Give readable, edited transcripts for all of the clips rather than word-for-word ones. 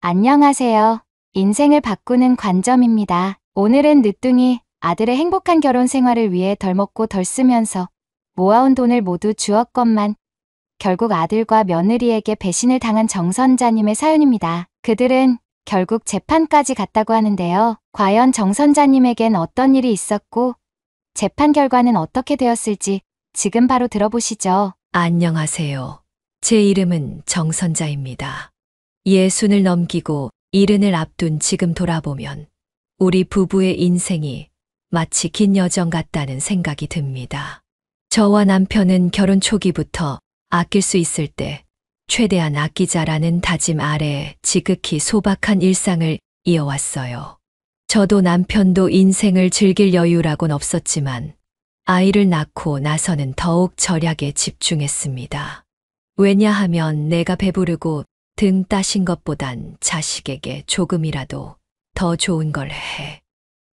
안녕하세요. 인생을 바꾸는 관점입니다. 오늘은 늦둥이 아들의 행복한 결혼 생활을 위해 덜 먹고 덜 쓰면서 모아온 돈을 모두 주었건만 결국 아들과 며느리에게 배신을 당한 정선자님의 사연입니다. 그들은 결국 재판까지 갔다고 하는데요. 과연 정선자님에겐 어떤 일이 있었고 재판 결과는 어떻게 되었을지 지금 바로 들어보시죠. 안녕하세요. 제 이름은 정선자입니다. 60을 넘기고 70을 앞둔 지금 돌아보면 우리 부부의 인생이 마치 긴 여정 같다는 생각이 듭니다. 저와 남편은 결혼 초기부터 아낄 수 있을 때 최대한 아끼자라는 다짐 아래 지극히 소박한 일상을 이어왔어요. 저도 남편도 인생을 즐길 여유라곤 없었지만 아이를 낳고 나서는 더욱 절약에 집중했습니다. 왜냐하면 내가 배부르고 등 따신 것보단 자식에게 조금이라도 더 좋은 걸 해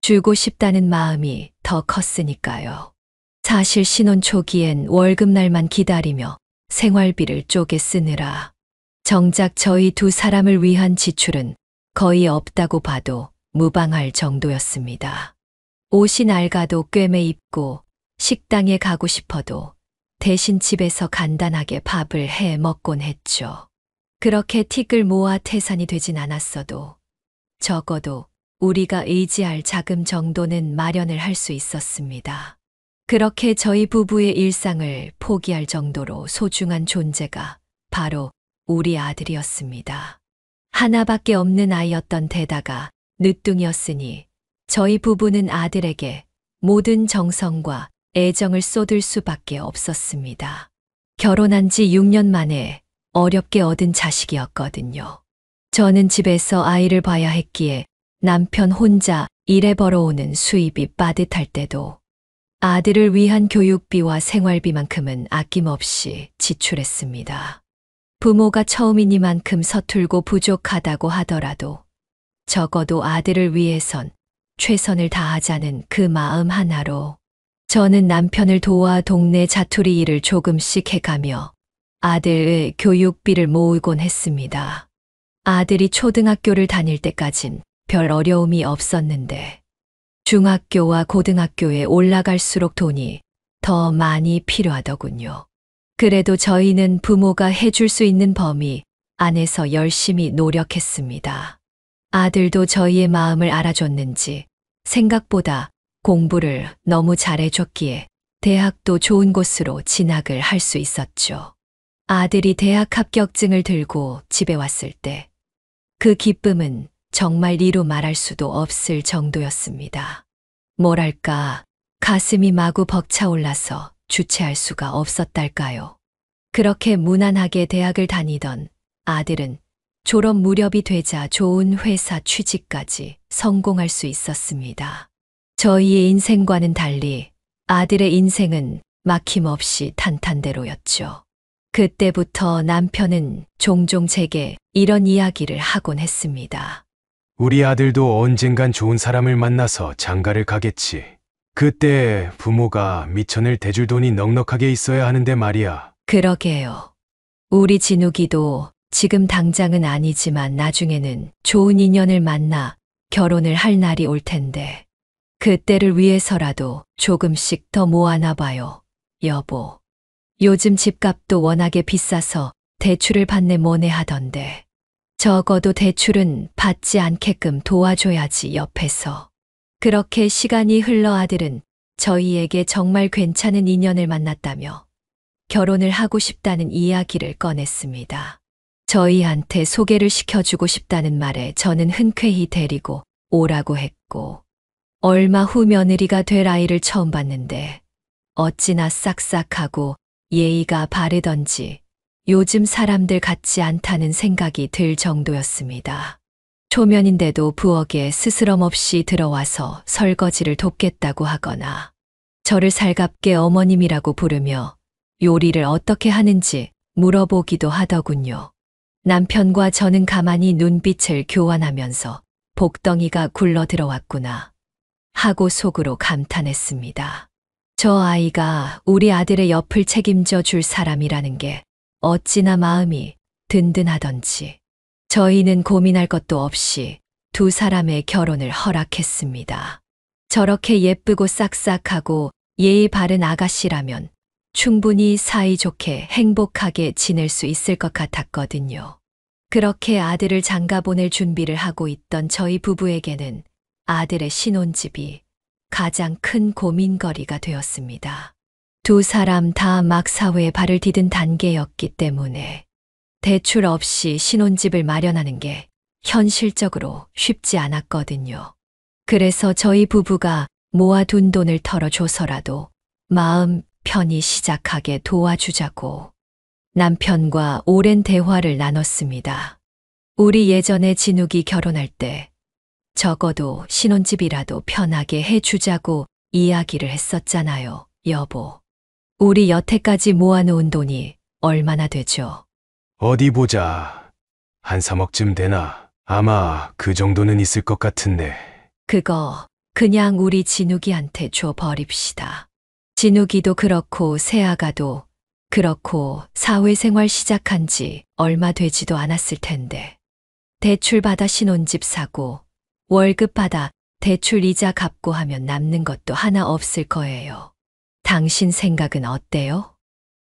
주고 싶다는 마음이 더 컸으니까요. 사실 신혼 초기엔 월급날만 기다리며 생활비를 쪼개 쓰느라 정작 저희 두 사람을 위한 지출은 거의 없다고 봐도 무방할 정도였습니다. 옷이 낡아도 꿰매 입고 식당에 가고 싶어도 대신 집에서 간단하게 밥을 해 먹곤 했죠. 그렇게 틱을 모아 태산이 되진 않았어도 적어도 우리가 의지할 자금 정도는 마련을 할 수 있었습니다. 그렇게 저희 부부의 일상을 포기할 정도로 소중한 존재가 바로 우리 아들이었습니다. 하나밖에 없는 아이였던 데다가 늦둥이였으니 저희 부부는 아들에게 모든 정성과 애정을 쏟을 수밖에 없었습니다. 결혼한 지 6년 만에 어렵게 얻은 자식이었거든요. 저는 집에서 아이를 봐야 했기에 남편 혼자 일해 벌어오는 수입이 빠듯할 때도 아들을 위한 교육비와 생활비만큼은 아낌없이 지출했습니다. 부모가 처음이니만큼 서툴고 부족하다고 하더라도 적어도 아들을 위해선 최선을 다하자는 그 마음 하나로 저는 남편을 도와 동네 자투리 일을 조금씩 해가며 아들의 교육비를 모으곤 했습니다. 아들이 초등학교를 다닐 때까진 별 어려움이 없었는데 중학교와 고등학교에 올라갈수록 돈이 더 많이 필요하더군요. 그래도 저희는 부모가 해줄 수 있는 범위 안에서 열심히 노력했습니다. 아들도 저희의 마음을 알아줬는지 생각보다 공부를 너무 잘해줬기에 대학도 좋은 곳으로 진학을 할 수 있었죠. 아들이 대학 합격증을 들고 집에 왔을 때 그 기쁨은 정말 이루 말할 수도 없을 정도였습니다. 뭐랄까, 가슴이 마구 벅차올라서 주체할 수가 없었달까요. 그렇게 무난하게 대학을 다니던 아들은 졸업 무렵이 되자 좋은 회사 취직까지 성공할 수 있었습니다. 저희의 인생과는 달리 아들의 인생은 막힘없이 탄탄대로였죠. 그때부터 남편은 종종 제게 이런 이야기를 하곤 했습니다. 우리 아들도 언젠간 좋은 사람을 만나서 장가를 가겠지. 그때 부모가 미천을 대줄 돈이 넉넉하게 있어야 하는데 말이야. 그러게요. 우리 진욱이도 지금 당장은 아니지만 나중에는 좋은 인연을 만나 결혼을 할 날이 올 텐데 그때를 위해서라도 조금씩 더 모아나 봐요, 여보. 요즘 집값도 워낙에 비싸서 대출을 받네 뭐네 하던데 적어도 대출은 받지 않게끔 도와줘야지 옆에서. 그렇게 시간이 흘러 아들은 저희에게 정말 괜찮은 인연을 만났다며 결혼을 하고 싶다는 이야기를 꺼냈습니다. 저희한테 소개를 시켜주고 싶다는 말에 저는 흔쾌히 데리고 오라고 했고 얼마 후 며느리가 될 아이를 처음 봤는데 어찌나 싹싹하고 예의가 바르던지 요즘 사람들 같지 않다는 생각이 들 정도였습니다. 초면인데도 부엌에 스스럼 없이 들어와서 설거지를 돕겠다고 하거나 저를 살갑게 어머님이라고 부르며 요리를 어떻게 하는지 물어보기도 하더군요. 남편과 저는 가만히 눈빛을 교환하면서 복덩이가 굴러 들어왔구나 하고 속으로 감탄했습니다. 저 아이가 우리 아들의 옆을 책임져 줄 사람이라는 게 어찌나 마음이 든든하던지. 저희는 고민할 것도 없이 두 사람의 결혼을 허락했습니다. 저렇게 예쁘고 싹싹하고 예의 바른 아가씨라면 충분히 사이좋게 행복하게 지낼 수 있을 것 같았거든요. 그렇게 아들을 장가 보낼 준비를 하고 있던 저희 부부에게는 아들의 신혼집이 가장 큰 고민거리가 되었습니다. 두 사람 다 막 사회에 발을 디딘 단계였기 때문에 대출 없이 신혼집을 마련하는 게 현실적으로 쉽지 않았거든요. 그래서 저희 부부가 모아둔 돈을 털어줘서라도 마음 편히 시작하게 도와주자고 남편과 오랜 대화를 나눴습니다. 우리 예전에 진욱이 결혼할 때 적어도 신혼집이라도 편하게 해주자고 이야기를 했었잖아요, 여보. 우리 여태까지 모아놓은 돈이 얼마나 되죠? 어디 보자. 한 3억쯤 되나? 아마 그 정도는 있을 것 같은데. 그거 그냥 우리 진욱이한테 줘버립시다. 진욱이도 그렇고 새아가도 그렇고 사회생활 시작한 지 얼마 되지도 않았을 텐데. 대출 받아 신혼집 사고 월급 받아 대출 이자 갚고 하면 남는 것도 하나 없을 거예요. 당신 생각은 어때요?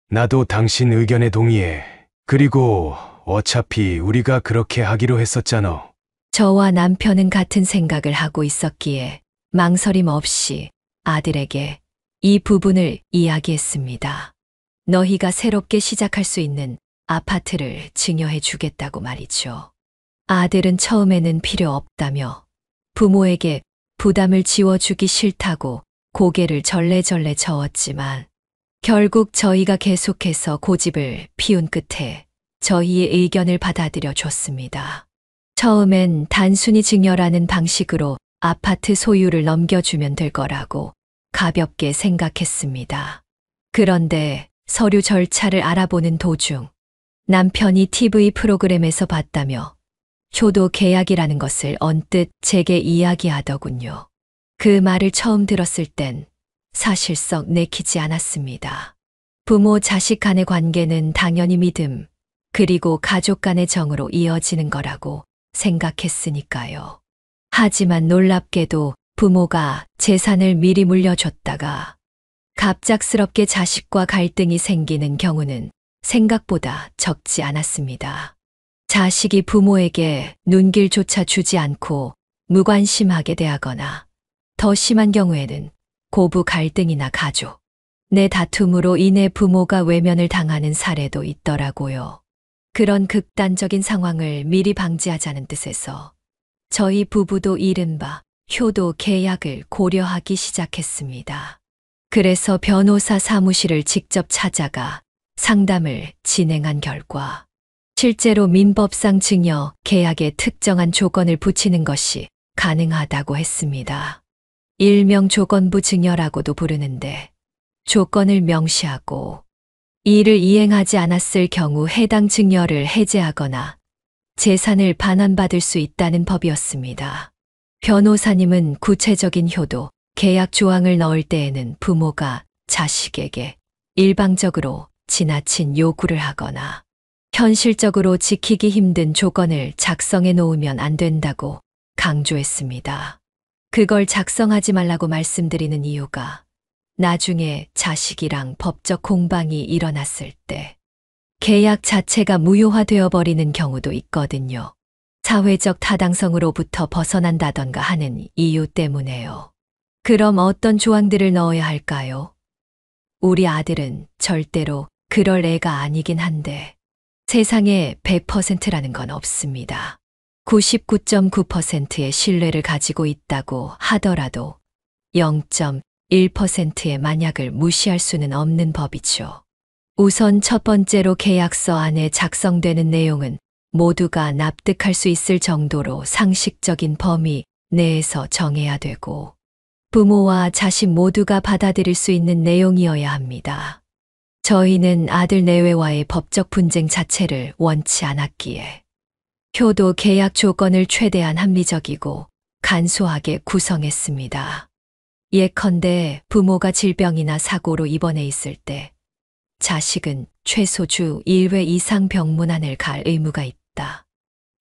나도 당신 의견에 동의해. 그리고 어차피 우리가 그렇게 하기로 했었잖아. 저와 남편은 같은 생각을 하고 있었기에 망설임 없이 아들에게 이 부분을 이야기했습니다. 너희가 새롭게 시작할 수 있는 아파트를 증여해 주겠다고 말이죠. 아들은 처음에는 필요 없다며 부모에게 부담을 지워주기 싫다고 고개를 절레절레 저었지만 결국 저희가 계속해서 고집을 피운 끝에 저희의 의견을 받아들여 줬습니다. 처음엔 단순히 증여라는 방식으로 아파트 소유를 넘겨주면 될 거라고 가볍게 생각했습니다. 그런데 서류 절차를 알아보는 도중 남편이 TV 프로그램에서 봤다며 효도 계약이라는 것을 언뜻 제게 이야기하더군요. 그 말을 처음 들었을 땐 사실 썩 내키지 않았습니다. 부모 자식 간의 관계는 당연히 믿음, 그리고 가족 간의 정으로 이어지는 거라고 생각했으니까요. 하지만 놀랍게도 부모가 재산을 미리 물려줬다가 갑작스럽게 자식과 갈등이 생기는 경우는 생각보다 적지 않았습니다. 자식이 부모에게 눈길조차 주지 않고 무관심하게 대하거나 더 심한 경우에는 고부 갈등이나 가족 내 다툼으로 인해 부모가 외면을 당하는 사례도 있더라고요. 그런 극단적인 상황을 미리 방지하자는 뜻에서 저희 부부도 이른바 효도 계약을 고려하기 시작했습니다. 그래서 변호사 사무실을 직접 찾아가 상담을 진행한 결과 실제로 민법상 증여 계약에 특정한 조건을 붙이는 것이 가능하다고 했습니다. 일명 조건부 증여라고도 부르는데 조건을 명시하고 이를 이행하지 않았을 경우 해당 증여를 해제하거나 재산을 반환받을 수 있다는 법이었습니다. 변호사님은 구체적인 효도, 계약 조항을 넣을 때에는 부모가 자식에게 일방적으로 지나친 요구를 하거나 현실적으로 지키기 힘든 조건을 작성해 놓으면 안 된다고 강조했습니다. 그걸 작성하지 말라고 말씀드리는 이유가 나중에 자식이랑 법적 공방이 일어났을 때 계약 자체가 무효화되어 버리는 경우도 있거든요. 사회적 타당성으로부터 벗어난다던가 하는 이유 때문에요. 그럼 어떤 조항들을 넣어야 할까요? 우리 아들은 절대로 그럴 애가 아니긴 한데 세상에 100%라는 건 없습니다. 99.9%의 신뢰를 가지고 있다고 하더라도 0.1%의 만약을 무시할 수는 없는 법이죠. 우선 첫 번째로 계약서 안에 작성되는 내용은 모두가 납득할 수 있을 정도로 상식적인 범위 내에서 정해야 되고 부모와 자식 모두가 받아들일 수 있는 내용이어야 합니다. 저희는 아들 내외와의 법적 분쟁 자체를 원치 않았기에 효도 계약 조건을 최대한 합리적이고 간소하게 구성했습니다. 예컨대 부모가 질병이나 사고로 입원해 있을 때 자식은 최소 주 1회 이상 병문안을 갈 의무가 있다.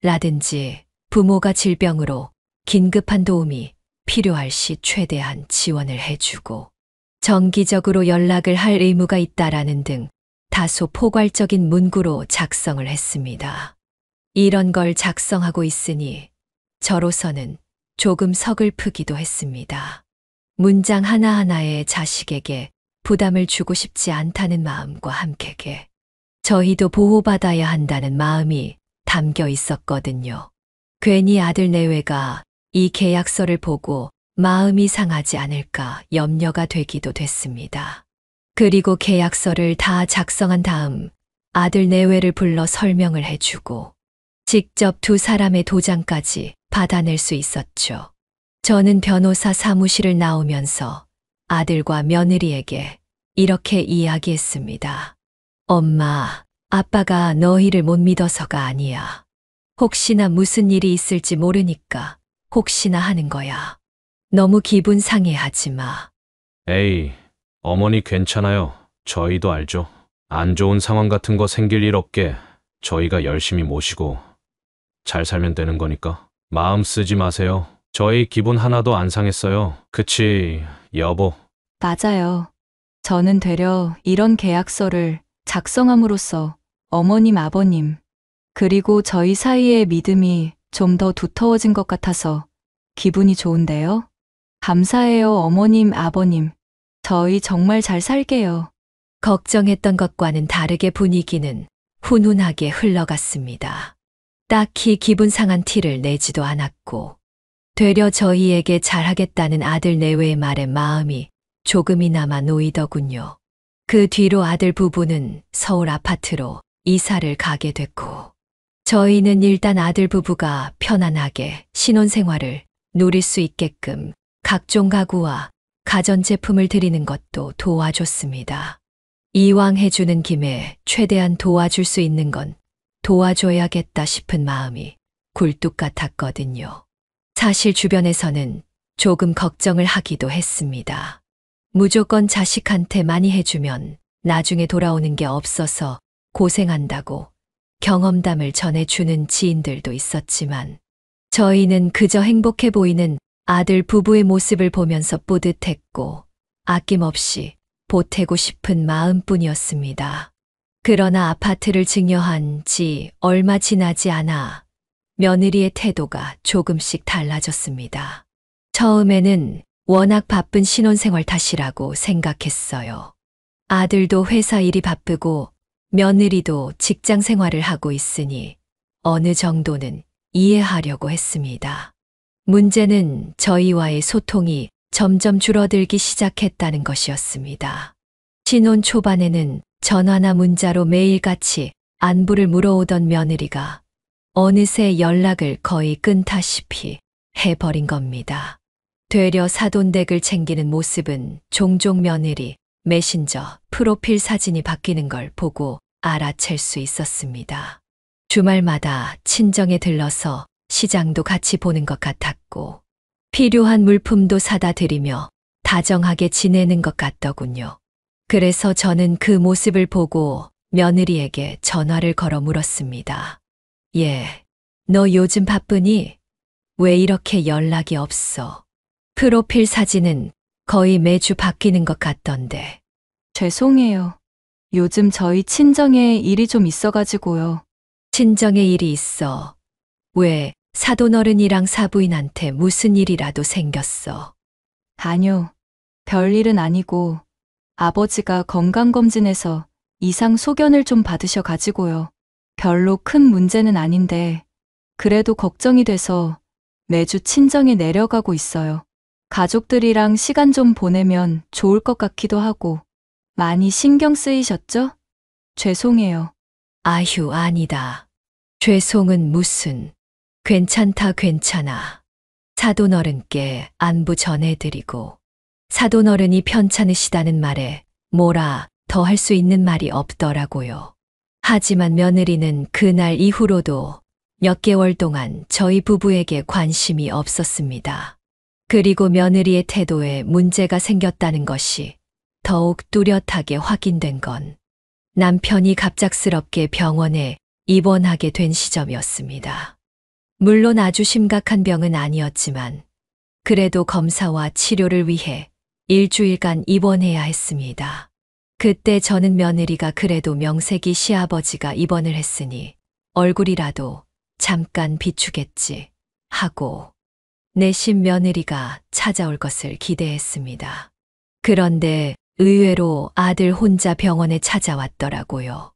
라든지 부모가 질병으로 긴급한 도움이 필요할 시 최대한 지원을 해주고 정기적으로 연락을 할 의무가 있다라는 등 다소 포괄적인 문구로 작성을 했습니다. 이런 걸 작성하고 있으니 저로서는 조금 서글프기도 했습니다. 문장 하나하나에 자식에게 부담을 주고 싶지 않다는 마음과 함께 저희도 보호받아야 한다는 마음이 담겨 있었거든요. 괜히 아들 내외가 이 계약서를 보고 마음이 상하지 않을까 염려가 되기도 됐습니다. 그리고 계약서를 다 작성한 다음 아들 내외를 불러 설명을 해주고 직접 두 사람의 도장까지 받아낼 수 있었죠. 저는 변호사 사무실을 나오면서 아들과 며느리에게 이렇게 이야기했습니다. 엄마, 아빠가 너희를 못 믿어서가 아니야. 혹시나 무슨 일이 있을지 모르니까 혹시나 하는 거야. 너무 기분 상해하지 마. 에이, 어머니 괜찮아요. 저희도 알죠. 안 좋은 상황 같은 거 생길 일 없게 저희가 열심히 모시고 잘 살면 되는 거니까 마음 쓰지 마세요. 저희 기분 하나도 안 상했어요. 그치, 여보? 맞아요. 저는 되려 이런 계약서를 작성함으로써 어머님, 아버님, 그리고 저희 사이의 믿음이 좀 더 두터워진 것 같아서 기분이 좋은데요. 감사해요, 어머님, 아버님. 저희 정말 잘 살게요. 걱정했던 것과는 다르게 분위기는 훈훈하게 흘러갔습니다. 딱히 기분 상한 티를 내지도 않았고 되려 저희에게 잘하겠다는 아들 내외의 말에 마음이 조금이나마 놓이더군요. 그 뒤로 아들 부부는 서울 아파트로 이사를 가게 됐고 저희는 일단 아들 부부가 편안하게 신혼생활을 누릴 수 있게끔 각종 가구와 가전제품을 드리는 것도 도와줬습니다. 이왕 해주는 김에 최대한 도와줄 수 있는 건 도와줘야겠다 싶은 마음이 굴뚝 같았거든요. 사실 주변에서는 조금 걱정을 하기도 했습니다. 무조건 자식한테 많이 해주면 나중에 돌아오는 게 없어서 고생한다고 경험담을 전해주는 지인들도 있었지만 저희는 그저 행복해 보이는 아들 부부의 모습을 보면서 뿌듯했고 아낌없이 보태고 싶은 마음뿐이었습니다. 그러나 아파트를 증여한 지 얼마 지나지 않아 며느리의 태도가 조금씩 달라졌습니다. 처음에는 워낙 바쁜 신혼생활 탓이라고 생각했어요. 아들도 회사 일이 바쁘고 며느리도 직장 생활을 하고 있으니 어느 정도는 이해하려고 했습니다. 문제는 저희와의 소통이 점점 줄어들기 시작했다는 것이었습니다. 신혼 초반에는 전화나 문자로 매일같이 안부를 물어오던 며느리가 어느새 연락을 거의 끊다시피 해버린 겁니다. 되려 사돈댁을 챙기는 모습은 종종 며느리 메신저 프로필 사진이 바뀌는 걸 보고 알아챌 수 있었습니다. 주말마다 친정에 들러서 시장도 같이 보는 것 같았고 필요한 물품도 사다 드리며 다정하게 지내는 것 같더군요. 그래서 저는 그 모습을 보고 며느리에게 전화를 걸어 물었습니다. 얘, 너 요즘 바쁘니? 왜 이렇게 연락이 없어? 프로필 사진은 거의 매주 바뀌는 것 같던데. 죄송해요. 요즘 저희 친정에 일이 좀 있어가지고요. 친정에 일이 있어. 왜 사돈어른이랑 사부인한테 무슨 일이라도 생겼어? 아니요. 별일은 아니고 아버지가 건강검진에서 이상 소견을 좀 받으셔가지고요. 별로 큰 문제는 아닌데 그래도 걱정이 돼서 매주 친정에 내려가고 있어요. 가족들이랑 시간 좀 보내면 좋을 것 같기도 하고 많이 신경 쓰이셨죠? 죄송해요. 아휴, 아니다. 죄송은 무슨. 괜찮다, 괜찮아. 사돈어른께 안부 전해드리고 사돈어른이 편찮으시다는 말에 뭐라 더 할 수 있는 말이 없더라고요. 하지만 며느리는 그날 이후로도 몇 개월 동안 저희 부부에게 관심이 없었습니다. 그리고 며느리의 태도에 문제가 생겼다는 것이 더욱 뚜렷하게 확인된 건 남편이 갑작스럽게 병원에 입원하게 된 시점이었습니다. 물론 아주 심각한 병은 아니었지만 그래도 검사와 치료를 위해 일주일간 입원해야 했습니다. 그때 저는 며느리가 그래도 명색이 시아버지가 입원을 했으니 얼굴이라도 잠깐 비추겠지 하고 내심 며느리가 찾아올 것을 기대했습니다. 그런데 의외로 아들 혼자 병원에 찾아왔더라고요.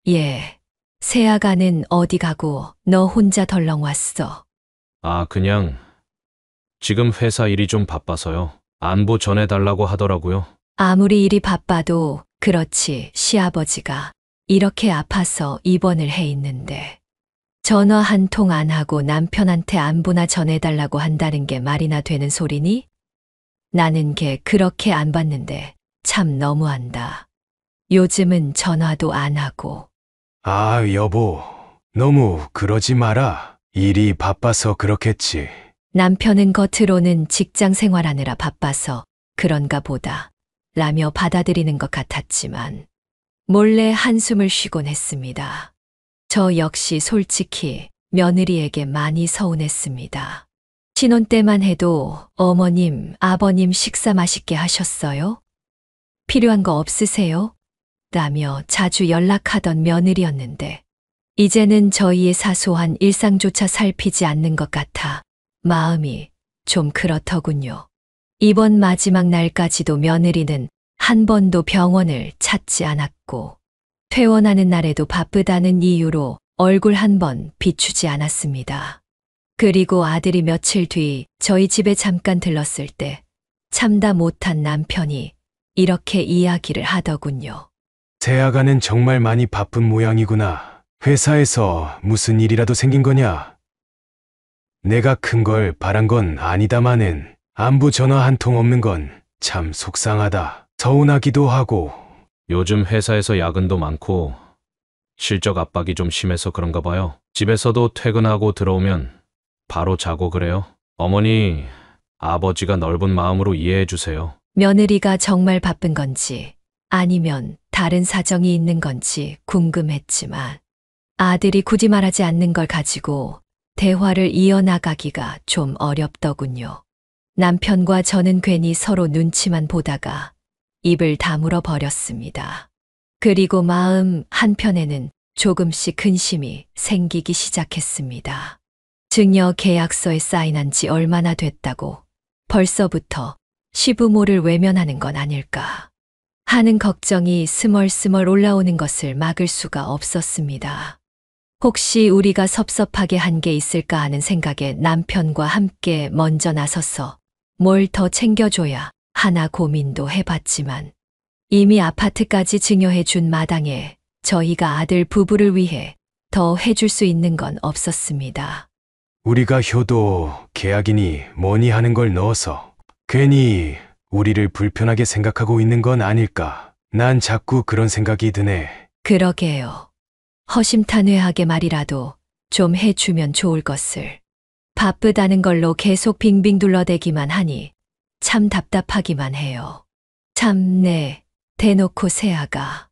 예, 새아가는 어디 가고 너 혼자 덜렁 왔어. 아, 그냥 지금 회사 일이 좀 바빠서요. 안부 전해달라고 하더라고요. 아무리 일이 바빠도 그렇지 시아버지가 이렇게 아파서 입원을 해 있는데 전화 한 통 안 하고 남편한테 안부나 전해달라고 한다는 게 말이나 되는 소리니? 나는 걔 그렇게 안 받는데 참 너무한다. 요즘은 전화도 안 하고. 아, 여보. 너무 그러지 마라. 일이 바빠서 그렇겠지. 남편은 겉으로는 직장 생활하느라 바빠서 그런가 보다 라며 받아들이는 것 같았지만 몰래 한숨을 쉬곤 했습니다. 저 역시 솔직히 며느리에게 많이 서운했습니다. 신혼 때만 해도 어머님, 아버님 식사 맛있게 하셨어요? 필요한 거 없으세요? 라며 자주 연락하던 며느리였는데 이제는 저희의 사소한 일상조차 살피지 않는 것 같아 마음이 좀 그렇더군요. 이번 마지막 날까지도 며느리는 한 번도 병원을 찾지 않았고 퇴원하는 날에도 바쁘다는 이유로 얼굴 한 번 비추지 않았습니다. 그리고 아들이 며칠 뒤 저희 집에 잠깐 들렀을 때 참다 못한 남편이 이렇게 이야기를 하더군요. 새아가는 정말 많이 바쁜 모양이구나. 회사에서 무슨 일이라도 생긴 거냐? 내가 큰 걸 바란 건 아니다마는 안부 전화 한 통 없는 건 참 속상하다. 서운하기도 하고. 요즘 회사에서 야근도 많고 실적 압박이 좀 심해서 그런가 봐요. 집에서도 퇴근하고 들어오면 바로 자고 그래요. 어머니, 아버지가 넓은 마음으로 이해해 주세요. 며느리가 정말 바쁜 건지 아니면 다른 사정이 있는 건지 궁금했지만 아들이 굳이 말하지 않는 걸 가지고 대화를 이어나가기가 좀 어렵더군요. 남편과 저는 괜히 서로 눈치만 보다가 입을 다물어 버렸습니다. 그리고 마음 한편에는 조금씩 근심이 생기기 시작했습니다. 증여 계약서에 사인한 지 얼마나 됐다고 벌써부터 시부모를 외면하는 건 아닐까 하는 걱정이 스멀스멀 올라오는 것을 막을 수가 없었습니다. 혹시 우리가 섭섭하게 한 게 있을까 하는 생각에 남편과 함께 먼저 나서서 뭘 더 챙겨줘야 하나 고민도 해봤지만 이미 아파트까지 증여해 준 마당에 저희가 아들 부부를 위해 더 해줄 수 있는 건 없었습니다. 우리가 효도 계약이니 뭐니 하는 걸 넣어서 괜히 우리를 불편하게 생각하고 있는 건 아닐까. 난 자꾸 그런 생각이 드네. 그러게요. 허심탄회하게 말이라도 좀 해주면 좋을 것을. 바쁘다는 걸로 계속 빙빙 둘러대기만 하니 참 답답하기만 해요. 참네, 대놓고 새아가.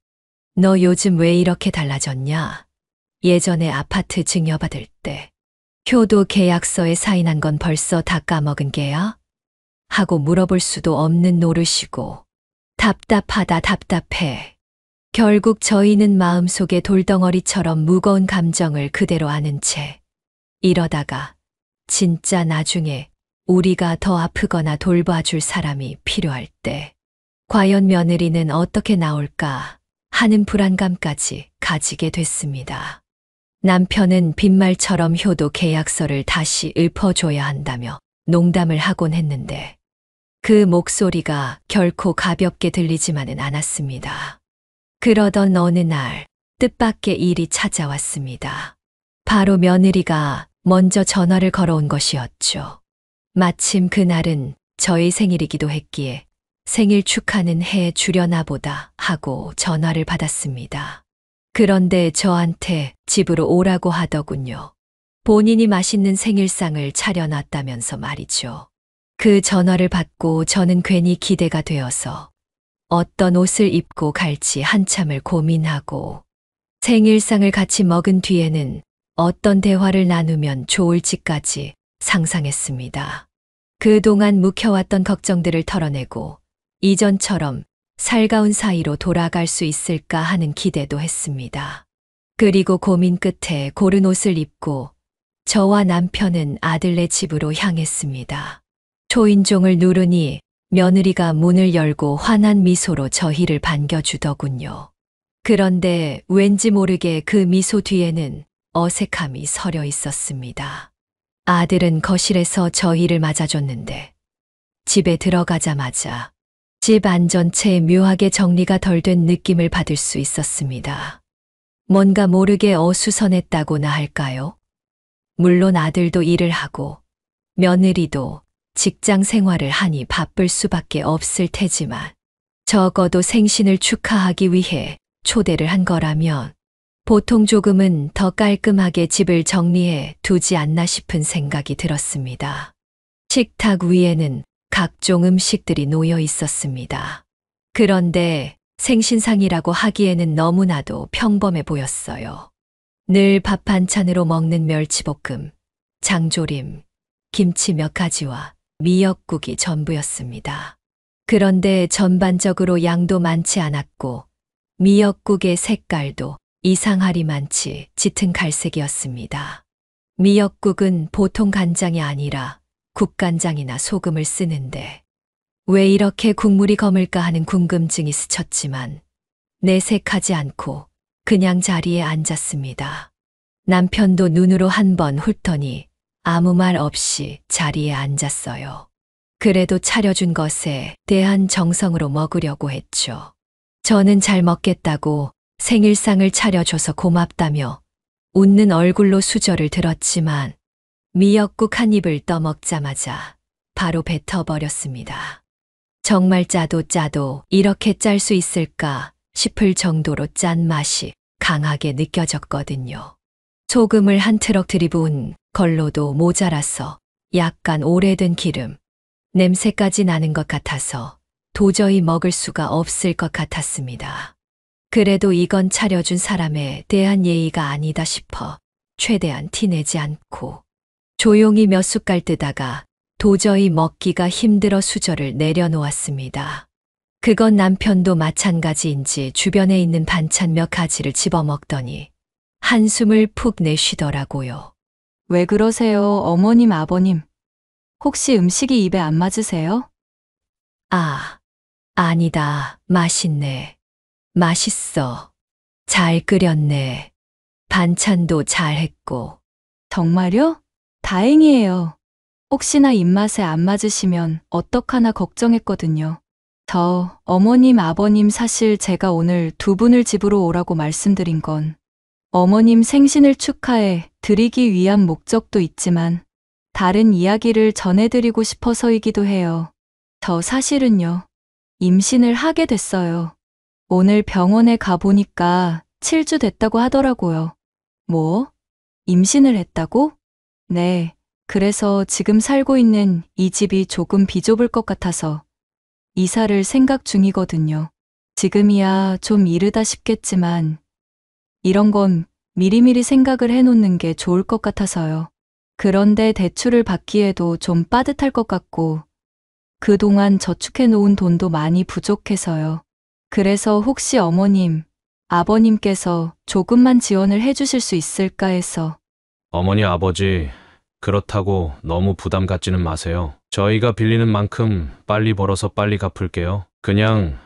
너 요즘 왜 이렇게 달라졌냐? 예전에 아파트 증여받을 때 효도 계약서에 사인한 건 벌써 다 까먹은 게야? 하고 물어볼 수도 없는 노릇이고 답답하다 답답해. 결국 저희는 마음속에 돌덩어리처럼 무거운 감정을 그대로 안은 채 이러다가 진짜 나중에 우리가 더 아프거나 돌봐줄 사람이 필요할 때 과연 며느리는 어떻게 나올까 하는 불안감까지 가지게 됐습니다. 남편은 빈말처럼 효도 계약서를 다시 읊어줘야 한다며 농담을 하곤 했는데 그 목소리가 결코 가볍게 들리지만은 않았습니다. 그러던 어느 날 뜻밖의 일이 찾아왔습니다. 바로 며느리가 먼저 전화를 걸어온 것이었죠. 마침 그날은 저희 생일이기도 했기에 생일 축하는 해 주려나 보다 하고 전화를 받았습니다. 그런데 저한테 집으로 오라고 하더군요. 본인이 맛있는 생일상을 차려놨다면서 말이죠. 그 전화를 받고 저는 괜히 기대가 되어서 어떤 옷을 입고 갈지 한참을 고민하고 생일상을 같이 먹은 뒤에는 어떤 대화를 나누면 좋을지까지 상상했습니다. 그동안 묵혀왔던 걱정들을 털어내고 이전처럼 살가운 사이로 돌아갈 수 있을까 하는 기대도 했습니다. 그리고 고민 끝에 고른 옷을 입고 저와 남편은 아들네 집으로 향했습니다. 초인종을 누르니 며느리가 문을 열고 환한 미소로 저희를 반겨주더군요. 그런데 왠지 모르게 그 미소 뒤에는 어색함이 서려 있었습니다. 아들은 거실에서 저희를 맞아줬는데 집에 들어가자마자 집 안전체에 묘하게 정리가 덜 된 느낌을 받을 수 있었습니다. 뭔가 모르게 어수선했다고나 할까요? 물론 아들도 일을 하고 며느리도 직장 생활을 하니 바쁠 수밖에 없을 테지만 적어도 생신을 축하하기 위해 초대를 한 거라면 보통 조금은 더 깔끔하게 집을 정리해 두지 않나 싶은 생각이 들었습니다. 식탁 위에는 각종 음식들이 놓여 있었습니다. 그런데 생신상이라고 하기에는 너무나도 평범해 보였어요. 늘 밥 반찬으로 먹는 멸치볶음, 장조림, 김치 몇 가지와 미역국이 전부였습니다. 그런데 전반적으로 양도 많지 않았고 미역국의 색깔도 이상하리만치 짙은 갈색이었습니다. 미역국은 보통 간장이 아니라 국간장이나 소금을 쓰는데 왜 이렇게 국물이 검을까 하는 궁금증이 스쳤지만 내색하지 않고 그냥 자리에 앉았습니다. 남편도 눈으로 한번 훑더니 아무 말 없이 자리에 앉았어요. 그래도 차려준 것에 대한 정성으로 먹으려고 했죠. 저는 잘 먹겠다고 생일상을 차려줘서 고맙다며 웃는 얼굴로 수저를 들었지만 미역국 한 입을 떠먹자마자 바로 뱉어버렸습니다. 정말 짜도 이렇게 짤 수 있을까 싶을 정도로 짠 맛이 강하게 느껴졌거든요. 소금을 한 트럭 들이부은 걸로도 모자라서 약간 오래된 기름, 냄새까지 나는 것 같아서 도저히 먹을 수가 없을 것 같았습니다. 그래도 이건 차려준 사람에 대한 예의가 아니다 싶어 최대한 티내지 않고 조용히 몇 숟갈 뜨다가 도저히 먹기가 힘들어 수저를 내려놓았습니다. 그건 남편도 마찬가지인지 주변에 있는 반찬 몇 가지를 집어먹더니 한숨을 푹 내쉬더라고요. 왜 그러세요, 어머님, 아버님? 혹시 음식이 입에 안 맞으세요? 아, 아니다. 맛있네. 맛있어. 잘 끓였네. 반찬도 잘했고. 정말요? 다행이에요. 혹시나 입맛에 안 맞으시면 어떡하나 걱정했거든요. 저, 어머님, 아버님 사실 제가 오늘 두 분을 집으로 오라고 말씀드린 건 어머님 생신을 축하해 드리기 위한 목적도 있지만 다른 이야기를 전해드리고 싶어서이기도 해요. 저 사실은요, 임신을 하게 됐어요. 오늘 병원에 가보니까 7주 됐다고 하더라고요. 뭐? 임신을 했다고? 네. 그래서 지금 살고 있는 이 집이 조금 비좁을 것 같아서 이사를 생각 중이거든요. 지금이야 좀 이르다 싶겠지만 이런 건 미리미리 생각을 해놓는 게 좋을 것 같아서요. 그런데 대출을 받기에도 좀 빠듯할 것 같고 그동안 저축해 놓은 돈도 많이 부족해서요. 그래서 혹시 어머님, 아버님께서 조금만 지원을 해주실 수 있을까 해서. 어머니, 아버지, 그렇다고 너무 부담 갖지는 마세요. 저희가 빌리는 만큼 빨리 벌어서 빨리 갚을게요. 그냥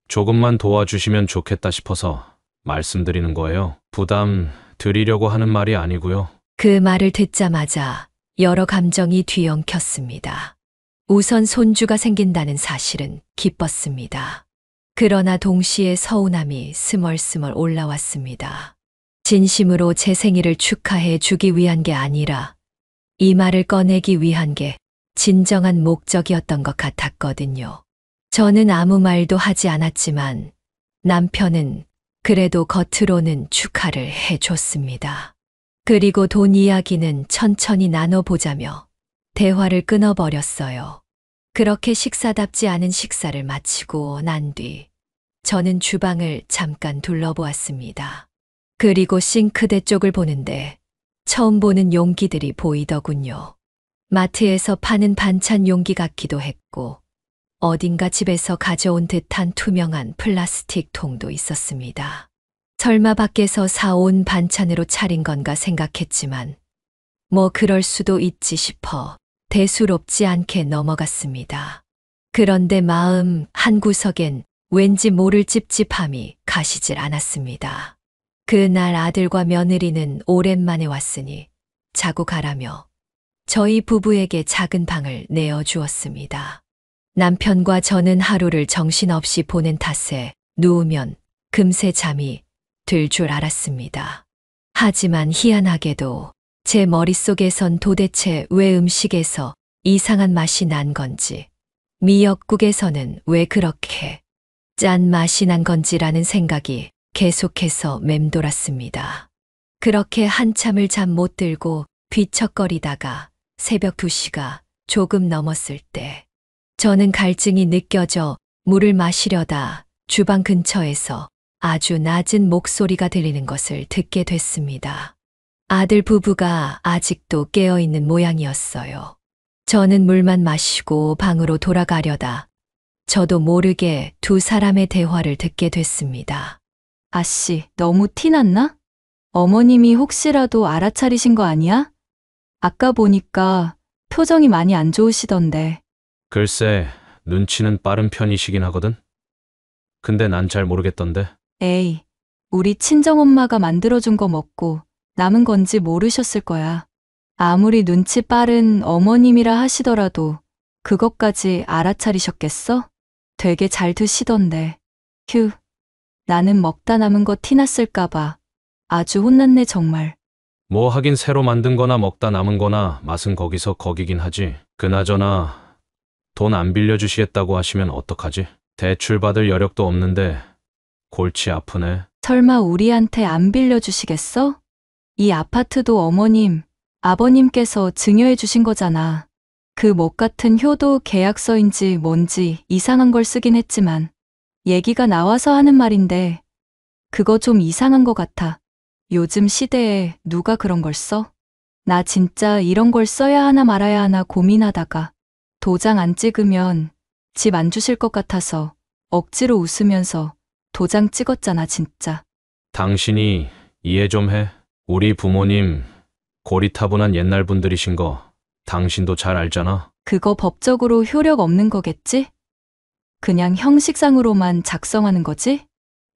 조금만 도와주시면 좋겠다 싶어서 말씀드리는 거예요. 부담 드리려고 하는 말이 아니고요. 그 말을 듣자마자 여러 감정이 뒤엉켰습니다. 우선 손주가 생긴다는 사실은 기뻤습니다. 그러나 동시에 서운함이 스멀스멀 올라왔습니다. 진심으로 제 생일을 축하해 주기 위한 게 아니라 이 말을 꺼내기 위한 게 진정한 목적이었던 것 같았거든요. 저는 아무 말도 하지 않았지만 남편은 그래도 겉으로는 축하를 해줬습니다. 그리고 돈 이야기는 천천히 나눠보자며 대화를 끊어버렸어요. 그렇게 식사답지 않은 식사를 마치고 난 뒤 저는 주방을 잠깐 둘러보았습니다. 그리고 싱크대 쪽을 보는데 처음 보는 용기들이 보이더군요. 마트에서 파는 반찬 용기 같기도 했고, 어딘가 집에서 가져온 듯한 투명한 플라스틱 통도 있었습니다. 설마 밖에서 사온 반찬으로 차린 건가 생각했지만, 뭐 그럴 수도 있지 싶어 대수롭지 않게 넘어갔습니다. 그런데 마음 한구석엔 왠지 모를 찝찝함이 가시질 않았습니다. 그날 아들과 며느리는 오랜만에 왔으니 자고 가라며 저희 부부에게 작은 방을 내어주었습니다. 남편과 저는 하루를 정신없이 보낸 탓에 누우면 금세 잠이 들 줄 알았습니다. 하지만 희한하게도 제 머릿속에선 도대체 왜 음식에서 이상한 맛이 난 건지, 미역국에서는 왜 그렇게 짠 맛이 난 건지라는 생각이 계속해서 맴돌았습니다. 그렇게 한참을 잠 못 들고 뒤척거리다가 새벽 2시가 조금 넘었을 때 저는 갈증이 느껴져 물을 마시려다 주방 근처에서 아주 낮은 목소리가 들리는 것을 듣게 됐습니다. 아들 부부가 아직도 깨어있는 모양이었어요. 저는 물만 마시고 방으로 돌아가려다 저도 모르게 두 사람의 대화를 듣게 됐습니다. 아씨, 너무 티났나? 어머님이 혹시라도 알아차리신 거 아니야? 아까 보니까 표정이 많이 안 좋으시던데. 글쎄, 눈치는 빠른 편이시긴 하거든? 근데 난 잘 모르겠던데. 에이, 우리 친정엄마가 만들어준 거 먹고 남은 건지 모르셨을 거야. 아무리 눈치 빠른 어머님이라 하시더라도 그것까지 알아차리셨겠어? 되게 잘 드시던데. 휴, 나는 먹다 남은 거 티났을까봐 아주 혼났네 정말. 뭐 하긴 새로 만든 거나 먹다 남은 거나 맛은 거기서 거기긴 하지. 그나저나 돈 안 빌려주시겠다고 하시면 어떡하지? 대출 받을 여력도 없는데 골치 아프네. 설마 우리한테 안 빌려주시겠어? 이 아파트도 어머님, 아버님께서 증여해 주신 거잖아. 그 못 같은 효도 계약서인지 뭔지 이상한 걸 쓰긴 했지만 얘기가 나와서 하는 말인데 그거 좀 이상한 것 같아. 요즘 시대에 누가 그런 걸 써? 나 진짜 이런 걸 써야 하나 말아야 하나 고민하다가 도장 안 찍으면 집 안 주실 것 같아서 억지로 웃으면서 도장 찍었잖아 진짜. 당신이 이해 좀 해. 우리 부모님 고리타분한 옛날 분들이신 거 당신도 잘 알잖아. 그거 법적으로 효력 없는 거겠지? 그냥 형식상으로만 작성하는 거지?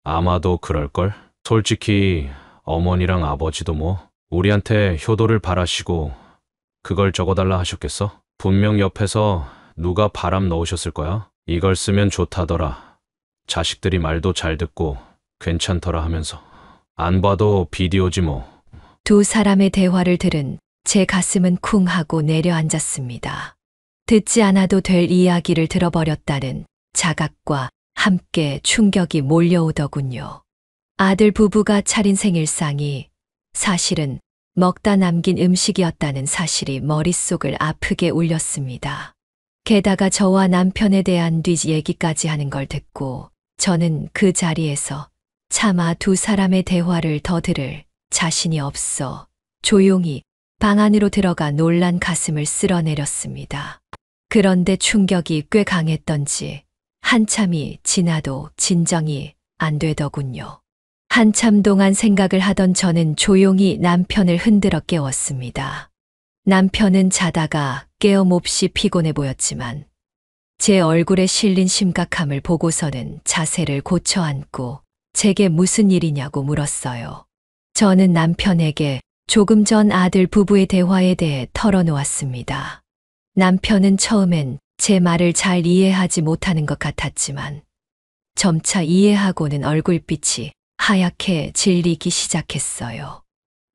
아마도 그럴걸? 솔직히 어머니랑 아버지도 뭐 우리한테 효도를 바라시고 그걸 적어달라 하셨겠어? 분명 옆에서 누가 바람 넣으셨을 거야. 이걸 쓰면 좋다더라. 자식들이 말도 잘 듣고 괜찮더라 하면서. 안 봐도 비디오지 뭐. 두 사람의 대화를 들은 제 가슴은 쿵 하고 내려앉았습니다. 듣지 않아도 될 이야기를 들어버렸다는 자각과 함께 충격이 몰려오더군요. 아들 부부가 차린 생일상이 사실은 먹다 남긴 음식이었다는 사실이 머릿속을 아프게 울렸습니다. 게다가 저와 남편에 대한 뒤 얘기까지 하는 걸 듣고 저는 그 자리에서 차마 두 사람의 대화를 더 들을 자신이 없어 조용히 방 안으로 들어가 놀란 가슴을 쓸어내렸습니다. 그런데 충격이 꽤 강했던지 한참이 지나도 진정이 안 되더군요. 한참 동안 생각을 하던 저는 조용히 남편을 흔들어 깨웠습니다. 남편은 자다가 깨어 몹시 피곤해 보였지만 제 얼굴에 실린 심각함을 보고서는 자세를 고쳐 앉고 제게 무슨 일이냐고 물었어요. 저는 남편에게 조금 전 아들 부부의 대화에 대해 털어놓았습니다. 남편은 처음엔 제 말을 잘 이해하지 못하는 것 같았지만 점차 이해하고는 얼굴빛이 하얗게 질리기 시작했어요.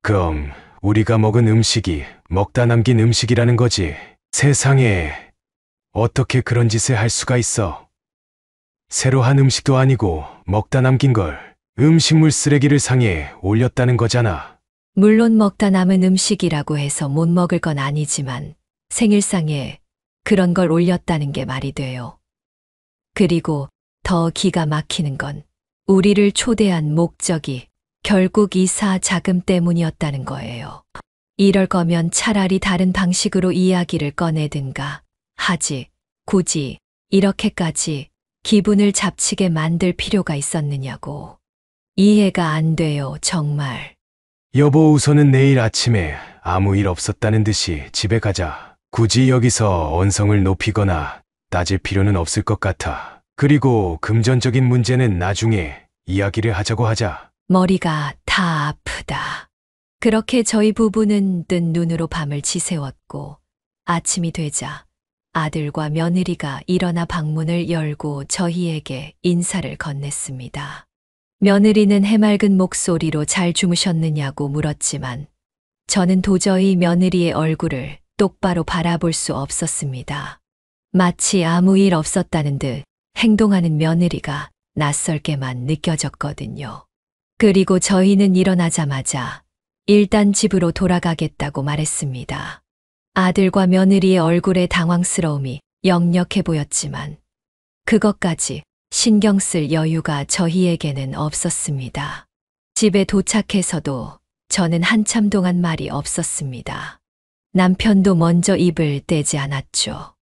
그럼 우리가 먹은 음식이 먹다 남긴 음식이라는 거지. 세상에 어떻게 그런 짓을 할 수가 있어. 새로 한 음식도 아니고 먹다 남긴 걸 음식물 쓰레기를 상에 올렸다는 거잖아. 물론 먹다 남은 음식이라고 해서 못 먹을 건 아니지만 생일상에 그런 걸 올렸다는 게 말이 돼요. 그리고 더 기가 막히는 건 우리를 초대한 목적이 결국 이사 자금 때문이었다는 거예요. 이럴 거면 차라리 다른 방식으로 이야기를 꺼내든가 하지. 굳이 이렇게까지 기분을 잡치게 만들 필요가 있었느냐고. 이해가 안 돼요, 정말. 여보, 우선은 내일 아침에 아무 일 없었다는 듯이 집에 가자. 굳이 여기서 언성을 높이거나 따질 필요는 없을 것 같아. 그리고 금전적인 문제는 나중에 이야기를 하자고 하자. 머리가 다 아프다. 그렇게 저희 부부는 뜬 눈으로 밤을 지새웠고 아침이 되자 아들과 며느리가 일어나 방문을 열고 저희에게 인사를 건넸습니다. 며느리는 해맑은 목소리로 잘 주무셨느냐고 물었지만 저는 도저히 며느리의 얼굴을 똑바로 바라볼 수 없었습니다. 마치 아무 일 없었다는 듯 행동하는 며느리가 낯설게만 느껴졌거든요. 그리고 저희는 일어나자마자 일단 집으로 돌아가겠다고 말했습니다. 아들과 며느리의 얼굴에 당황스러움이 역력해 보였지만 그것까지 신경 쓸 여유가 저희에게는 없었습니다. 집에 도착해서도 저는 한참 동안 말이 없었습니다. 남편도 먼저 입을 떼지 않았죠.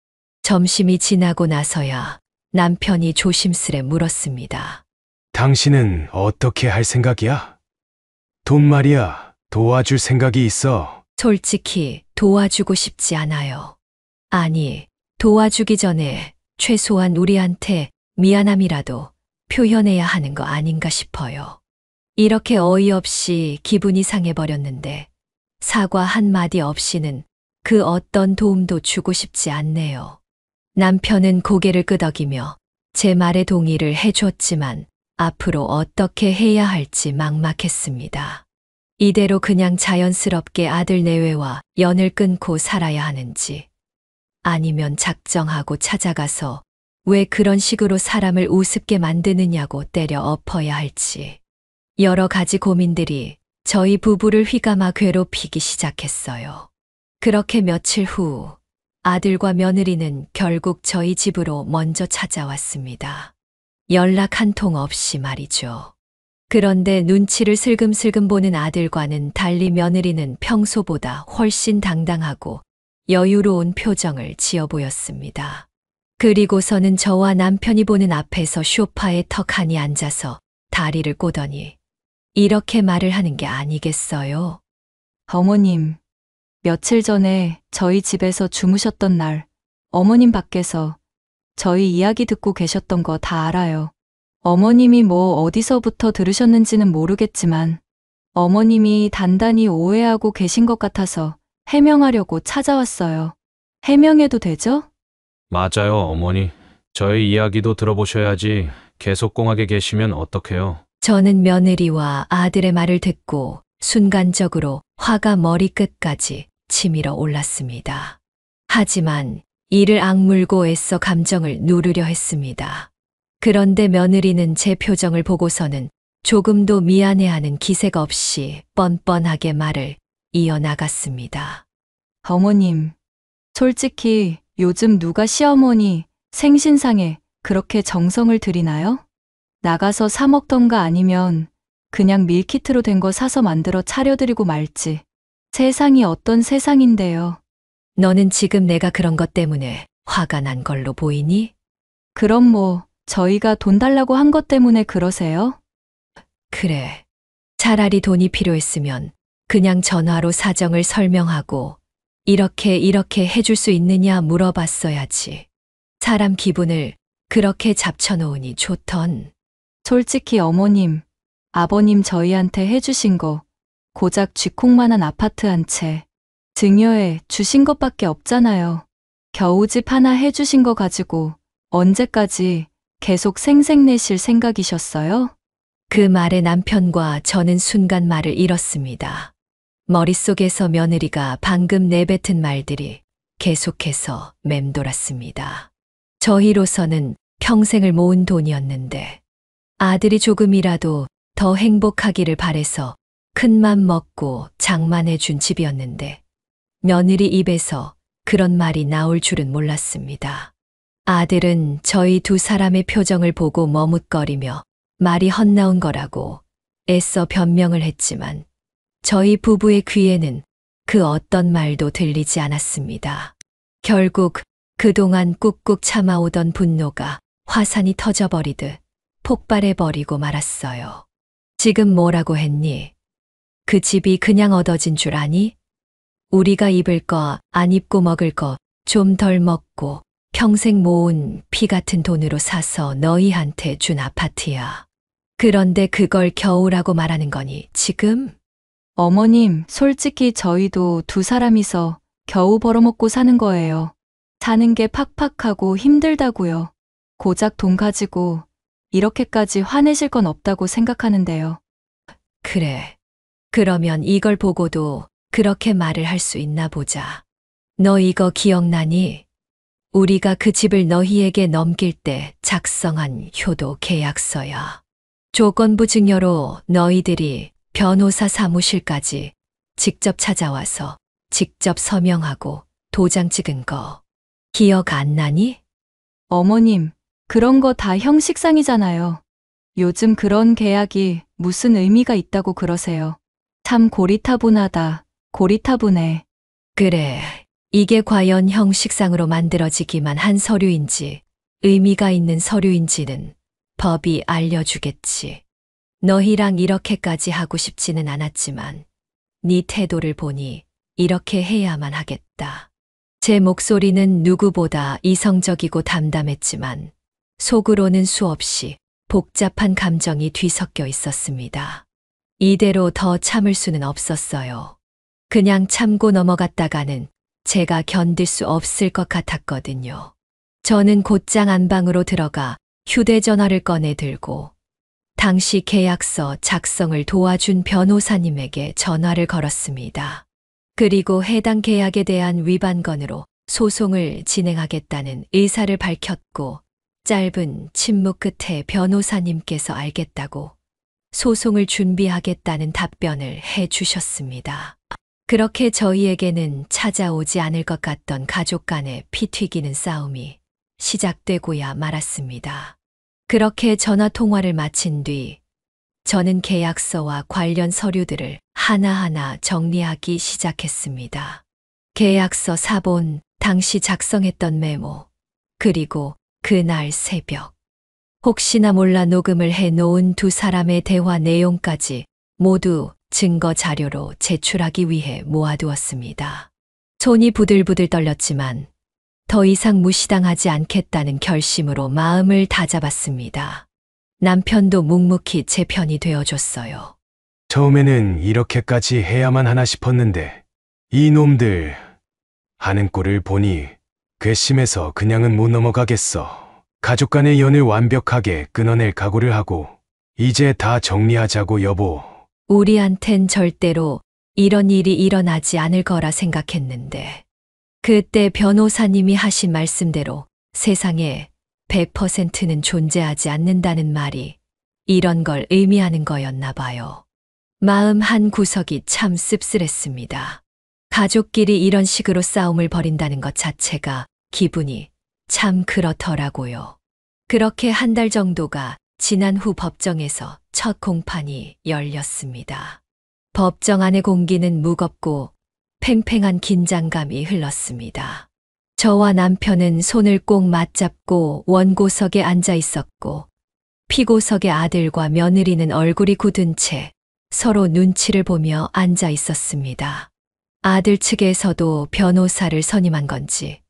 점심이 지나고 나서야 남편이 조심스레 물었습니다. 당신은 어떻게 할 생각이야? 돈 말이야. 도와줄 생각이 있어. 솔직히 도와주고 싶지 않아요. 아니, 도와주기 전에 최소한 우리한테 미안함이라도 표현해야 하는 거 아닌가 싶어요. 이렇게 어이없이 기분이 상해버렸는데 사과 한마디 없이는 그 어떤 도움도 주고 싶지 않네요. 남편은 고개를 끄덕이며 제 말에 동의를 해줬지만 앞으로 어떻게 해야 할지 막막했습니다. 이대로 그냥 자연스럽게 아들 내외와 연을 끊고 살아야 하는지 아니면 작정하고 찾아가서 왜 그런 식으로 사람을 우습게 만드느냐고 때려 엎어야 할지 여러 가지 고민들이 저희 부부를 휘감아 괴롭히기 시작했어요. 그렇게 며칠 후 아들과 며느리는 결국 저희 집으로 먼저 찾아왔습니다. 연락 한 통 없이 말이죠. 그런데 눈치를 슬금슬금 보는 아들과는 달리 며느리는 평소보다 훨씬 당당하고 여유로운 표정을 지어 보였습니다. 그리고서는 저와 남편이 보는 앞에서 소파에 턱하니 앉아서 다리를 꼬더니 이렇게 말을 하는 게 아니겠어요? 어머님, 며칠 전에 저희 집에서 주무셨던 날 어머님 밖에서 저희 이야기 듣고 계셨던 거 다 알아요. 어머님이 뭐 어디서부터 들으셨는지는 모르겠지만 어머님이 단단히 오해하고 계신 것 같아서 해명하려고 찾아왔어요. 해명해도 되죠? 맞아요, 어머니. 저의 이야기도 들어보셔야지 계속 꽁하게 계시면 어떡해요. 저는 며느리와 아들의 말을 듣고 순간적으로 화가 머리끝까지 치밀어 올랐습니다. 하지만 이를 악물고 애써 감정을 누르려 했습니다. 그런데 며느리는 제 표정을 보고서는 조금도 미안해하는 기색 없이 뻔뻔하게 말을 이어나갔습니다. 어머님, 솔직히 요즘 누가 시어머니 생신상에 그렇게 정성을 들이나요? 나가서 사 먹던가 아니면 그냥 밀키트로 된 거 사서 만들어 차려드리고 말지. 세상이 어떤 세상인데요. 너는 지금 내가 그런 것 때문에 화가 난 걸로 보이니? 그럼 뭐 저희가 돈 달라고 한 것 때문에 그러세요? 그래. 차라리 돈이 필요했으면 그냥 전화로 사정을 설명하고 이렇게 해줄 수 있느냐 물어봤어야지. 사람 기분을 그렇게 잡쳐놓으니 좋던. 솔직히 어머님, 아버님 저희한테 해주신 거 고작 쥐콩만한 아파트 한 채 증여해 주신 것밖에 없잖아요. 겨우 집 하나 해주신 거 가지고 언제까지 계속 생색내실 생각이셨어요? 그 말에 남편과 저는 순간 말을 잃었습니다. 머릿속에서 며느리가 방금 내뱉은 말들이 계속해서 맴돌았습니다. 저희로서는 평생을 모은 돈이었는데 아들이 조금이라도 더 행복하기를 바래서 큰맘 먹고 장만해 준 집이었는데 며느리 입에서 그런 말이 나올 줄은 몰랐습니다. 아들은 저희 두 사람의 표정을 보고 머뭇거리며 말이 헛나온 거라고 애써 변명을 했지만 저희 부부의 귀에는 그 어떤 말도 들리지 않았습니다. 결국 그동안 꾹꾹 참아오던 분노가 화산이 터져버리듯 폭발해버리고 말았어요. 지금 뭐라고 했니? 그 집이 그냥 얻어진 줄 아니? 우리가 입을 거, 안 입고 먹을 거 좀 덜 먹고 평생 모은 피 같은 돈으로 사서 너희한테 준 아파트야. 그런데 그걸 겨우라고 말하는 거니, 지금? 어머님, 솔직히 저희도 두 사람이서 겨우 벌어먹고 사는 거예요. 사는 게 팍팍하고 힘들다고요. 고작 돈 가지고 이렇게까지 화내실 건 없다고 생각하는데요. 그래. 그러면 이걸 보고도 그렇게 말을 할 수 있나 보자. 너 이거 기억나니? 우리가 그 집을 너희에게 넘길 때 작성한 효도 계약서야. 조건부 증여로 너희들이 변호사 사무실까지 직접 찾아와서 직접 서명하고 도장 찍은 거 기억 안 나니? 어머님, 그런 거 다 형식상이잖아요. 요즘 그런 계약이 무슨 의미가 있다고 그러세요. 참 고리타분하다, 고리타분해. 그래. 이게 과연 형식상으로 만들어지기만 한 서류인지 의미가 있는 서류인지는 법이 알려주겠지. 너희랑 이렇게까지 하고 싶지는 않았지만 네 태도를 보니 이렇게 해야만 하겠다. 제 목소리는 누구보다 이성적이고 담담했지만 속으로는 수없이 복잡한 감정이 뒤섞여 있었습니다. 이대로 더 참을 수는 없었어요. 그냥 참고 넘어갔다가는 제가 견딜 수 없을 것 같았거든요. 저는 곧장 안방으로 들어가 휴대전화를 꺼내 들고 당시 계약서 작성을 도와준 변호사님에게 전화를 걸었습니다. 그리고 해당 계약에 대한 위반건으로 소송을 진행하겠다는 의사를 밝혔고 짧은 침묵 끝에 변호사님께서 알겠다고 소송을 준비하겠다는 답변을 해 주셨습니다. 그렇게 저희에게는 찾아오지 않을 것 같던 가족 간의 피 튀기는 싸움이 시작되고야 말았습니다. 그렇게 전화 통화를 마친 뒤 저는 계약서와 관련 서류들을 하나하나 정리하기 시작했습니다. 계약서 사본, 당시 작성했던 메모, 그리고 그날 새벽. 혹시나 몰라 녹음을 해놓은 두 사람의 대화 내용까지 모두 증거 자료로 제출하기 위해 모아두었습니다. 손이 부들부들 떨렸지만 더 이상 무시당하지 않겠다는 결심으로 마음을 다잡았습니다. 남편도 묵묵히 제 편이 되어줬어요. 처음에는 이렇게까지 해야만 하나 싶었는데 이 놈들 하는 꼴을 보니 괘씸해서 그냥은 못 넘어가겠어. 가족 간의 연을 완벽하게 끊어낼 각오를 하고 이제 다 정리하자고 여보. 우리한텐 절대로 이런 일이 일어나지 않을 거라 생각했는데 그때 변호사님이 하신 말씀대로 세상에 100%는 존재하지 않는다는 말이 이런 걸 의미하는 거였나 봐요. 마음 한 구석이 참 씁쓸했습니다. 가족끼리 이런 식으로 싸움을 벌인다는 것 자체가 기분이 참 그렇더라고요. 그렇게 한 달 정도가 지난 후 법정에서 첫 공판이 열렸습니다. 법정 안의 공기는 무겁고 팽팽한 긴장감이 흘렀습니다. 저와 남편은 손을 꼭 맞잡고 원고석에 앉아 있었고 피고석의 아들과 며느리는 얼굴이 굳은 채 서로 눈치를 보며 앉아 있었습니다. 아들 측에서도 변호사를 선임한 건지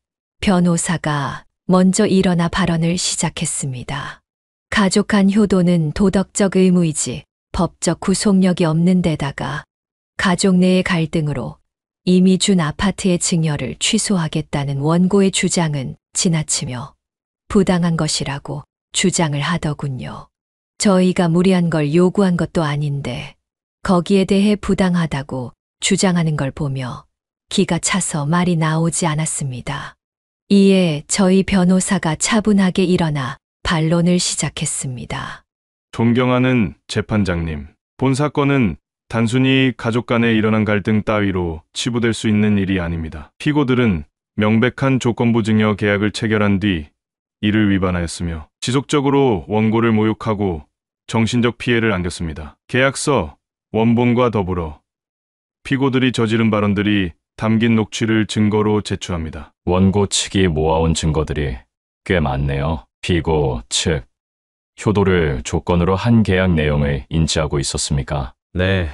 변호사가 먼저 일어나 발언을 시작했습니다. 가족 간 효도는 도덕적 의무이지 법적 구속력이 없는 데다가 가족 내의 갈등으로 이미 준 아파트의 증여를 취소하겠다는 원고의 주장은 지나치며 부당한 것이라고 주장을 하더군요. 저희가 무리한 걸 요구한 것도 아닌데 거기에 대해 부당하다고 주장하는 걸 보며 기가 차서 말이 나오지 않았습니다. 이에 저희 변호사가 차분하게 일어나 반론을 시작했습니다. 존경하는 재판장님, 본 사건은 단순히 가족 간에 일어난 갈등 따위로 치부될 수 있는 일이 아닙니다. 피고들은 명백한 조건부 증여 계약을 체결한 뒤 이를 위반하였으며 지속적으로 원고를 모욕하고 정신적 피해를 안겼습니다. 계약서, 원본과 더불어 피고들이 저지른 발언들이 담긴 녹취를 증거로 제출합니다. 원고 측이 모아온 증거들이 꽤 많네요. 피고 측, 효도를 조건으로 한 계약 내용을 인지하고 있었습니까? 네,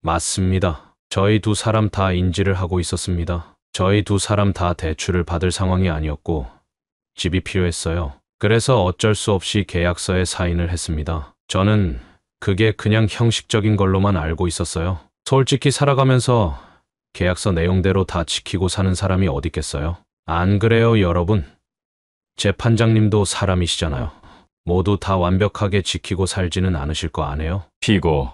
맞습니다. 저희 두 사람 다 인지를 하고 있었습니다. 저희 두 사람 다 대출을 받을 상황이 아니었고 집이 필요했어요. 그래서 어쩔 수 없이 계약서에 사인을 했습니다. 저는 그게 그냥 형식적인 걸로만 알고 있었어요. 솔직히 살아가면서 계약서 내용대로 다 지키고 사는 사람이 어디 있겠어요? 안 그래요, 여러분? 재판장님도 사람이시잖아요. 모두 다 완벽하게 지키고 살지는 않으실 거 아네요? 피고,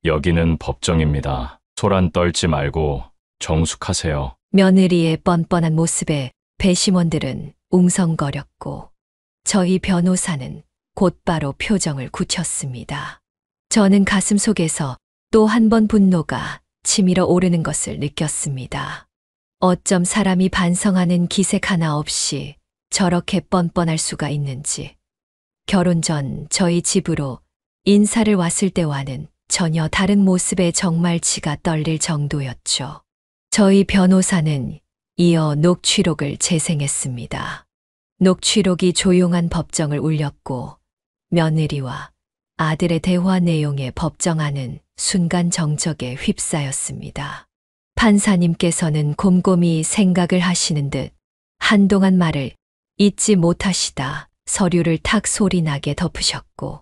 여기는 법정입니다. 소란 떨지 말고 정숙하세요. 며느리의 뻔뻔한 모습에 배심원들은 웅성거렸고 저희 변호사는 곧바로 표정을 굳혔습니다. 저는 가슴 속에서 또 한 번 분노가 치밀어 오르는 것을 느꼈습니다. 어쩜 사람이 반성하는 기색 하나 없이 저렇게 뻔뻔할 수가 있는지. 결혼 전 저희 집으로 인사를 왔을 때와는 전혀 다른 모습의 정말치가 떨릴 정도였죠. 저희 변호사는 이어 녹취록을 재생했습니다. 녹취록이 조용한 법정을 울렸고 며느리와 아들의 대화 내용의 법정안은 순간 정적에 휩싸였습니다. 판사님께서는 곰곰이 생각을 하시는 듯 한동안 말을 잊지 못하시다 서류를 탁 소리나게 덮으셨고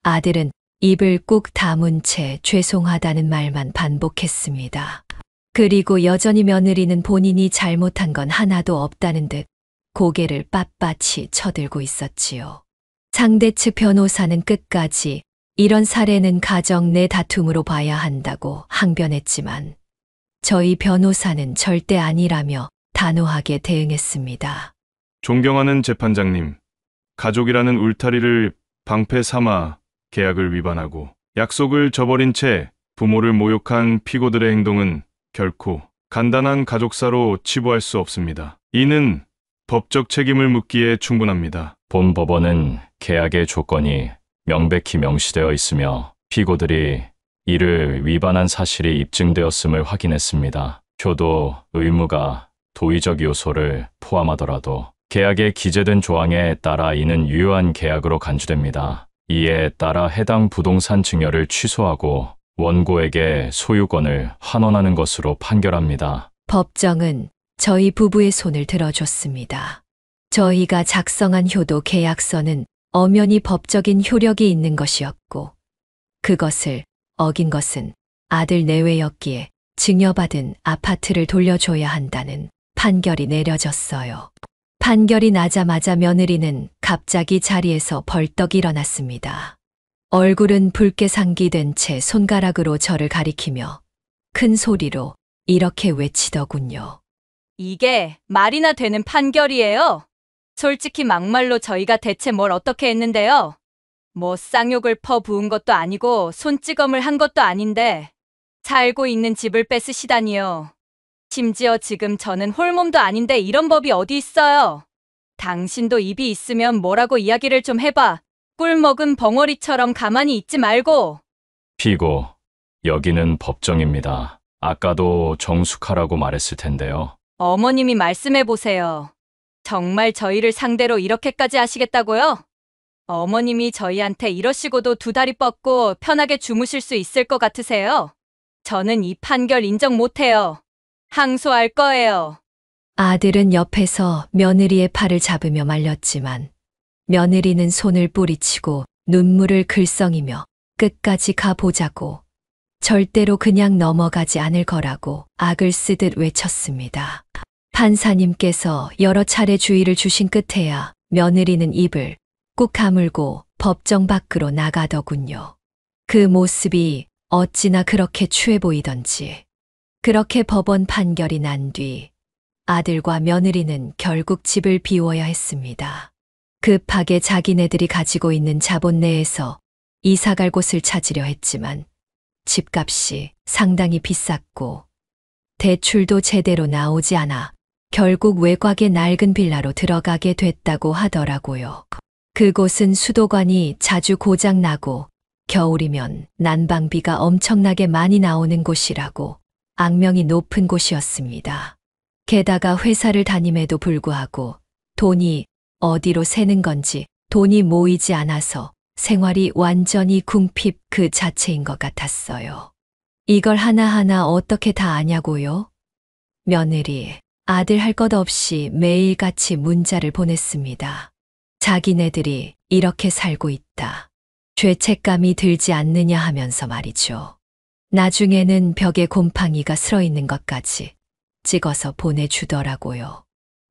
아들은 입을 꾹 다문 채 죄송하다는 말만 반복했습니다. 그리고 여전히 며느리는 본인이 잘못한 건 하나도 없다는 듯 고개를 빳빳이 쳐들고 있었지요. 상대 측 변호사는 끝까지 이런 사례는 가정 내 다툼으로 봐야 한다고 항변했지만 저희 변호사는 절대 아니라며 단호하게 대응했습니다. 존경하는 재판장님, 가족이라는 울타리를 방패 삼아 계약을 위반하고 약속을 저버린 채 부모를 모욕한 피고들의 행동은 결코 간단한 가족사로 치부할 수 없습니다. 이는 법적 책임을 묻기에 충분합니다. 본 법원은 계약의 조건이 명백히 명시되어 있으며 피고들이 이를 위반한 사실이 입증되었음을 확인했습니다. 효도 의무가 도의적 요소를 포함하더라도 계약에 기재된 조항에 따라 이는 유효한 계약으로 간주됩니다. 이에 따라 해당 부동산 증여를 취소하고 원고에게 소유권을 환원하는 것으로 판결합니다. 법정은 저희 부부의 손을 들어줬습니다. 저희가 작성한 효도 계약서는 엄연히 법적인 효력이 있는 것이었고 그것을 어긴 것은 아들 내외였기에 증여받은 아파트를 돌려줘야 한다는 판결이 내려졌어요. 판결이 나자마자 며느리는 갑자기 자리에서 벌떡 일어났습니다. 얼굴은 붉게 상기된 채 손가락으로 저를 가리키며 큰 소리로 이렇게 외치더군요. 이게 말이나 되는 판결이에요? 솔직히 막말로 저희가 대체 뭘 어떻게 했는데요? 뭐 쌍욕을 퍼부은 것도 아니고 손찌검을 한 것도 아닌데 살고 있는 집을 뺏으시다니요. 심지어 지금 저는 홀몸도 아닌데 이런 법이 어디 있어요? 당신도 입이 있으면 뭐라고 이야기를 좀 해봐. 꿀 먹은 벙어리처럼 가만히 있지 말고. 피고, 여기는 법정입니다. 아까도 정숙하라고 말했을 텐데요. 어머님이 말씀해보세요. 정말 저희를 상대로 이렇게까지 하시겠다고요? 어머님이 저희한테 이러시고도 두 다리 뻗고 편하게 주무실 수 있을 것 같으세요? 저는 이 판결 인정 못해요. 항소할 거예요. 아들은 옆에서 며느리의 팔을 잡으며 말렸지만 며느리는 손을 뿌리치고 눈물을 글썽이며 끝까지 가보자고 절대로 그냥 넘어가지 않을 거라고 악을 쓰듯 외쳤습니다. 판사님께서 여러 차례 주의를 주신 끝에야 며느리는 입을 꾹 다물고 법정 밖으로 나가더군요. 그 모습이 어찌나 그렇게 추해 보이던지. 그렇게 법원 판결이 난 뒤 아들과 며느리는 결국 집을 비워야 했습니다. 급하게 자기네들이 가지고 있는 자본 내에서 이사갈 곳을 찾으려 했지만 집값이 상당히 비쌌고 대출도 제대로 나오지 않아 결국 외곽의 낡은 빌라로 들어가게 됐다고 하더라고요. 그곳은 수도관이 자주 고장나고 겨울이면 난방비가 엄청나게 많이 나오는 곳이라고 악명이 높은 곳이었습니다. 게다가 회사를 다님에도 불구하고 돈이 어디로 새는 건지 돈이 모이지 않아서 생활이 완전히 궁핍 그 자체인 것 같았어요. 이걸 하나하나 어떻게 다 아냐고요? 며느리, 아들 할 것 없이 매일같이 문자를 보냈습니다. 자기네들이 이렇게 살고 있다. 죄책감이 들지 않느냐 하면서 말이죠. 나중에는 벽에 곰팡이가 슬어 있는 것까지 찍어서 보내주더라고요.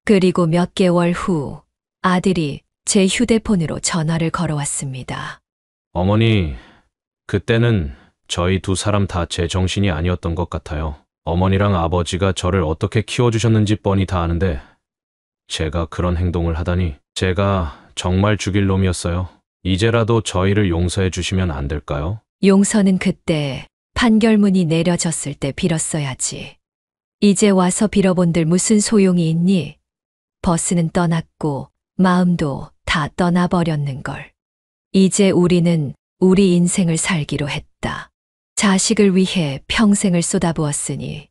그리고 몇 개월 후 아들이 제 휴대폰으로 전화를 걸어왔습니다. 어머니, 그때는 저희 두 사람 다 제정신이 아니었던 것 같아요. 어머니랑 아버지가 저를 어떻게 키워주셨는지 뻔히 다 아는데 제가 그런 행동을 하다니 제가 정말 죽일 놈이었어요. 이제라도 저희를 용서해 주시면 안 될까요? 용서는 그때 판결문이 내려졌을 때 빌었어야지. 이제 와서 빌어본들 무슨 소용이 있니? 버스는 떠났고 마음도 다 떠나버렸는걸. 이제 우리는 우리 인생을 살기로 했다. 자식을 위해 평생을 쏟아부었으니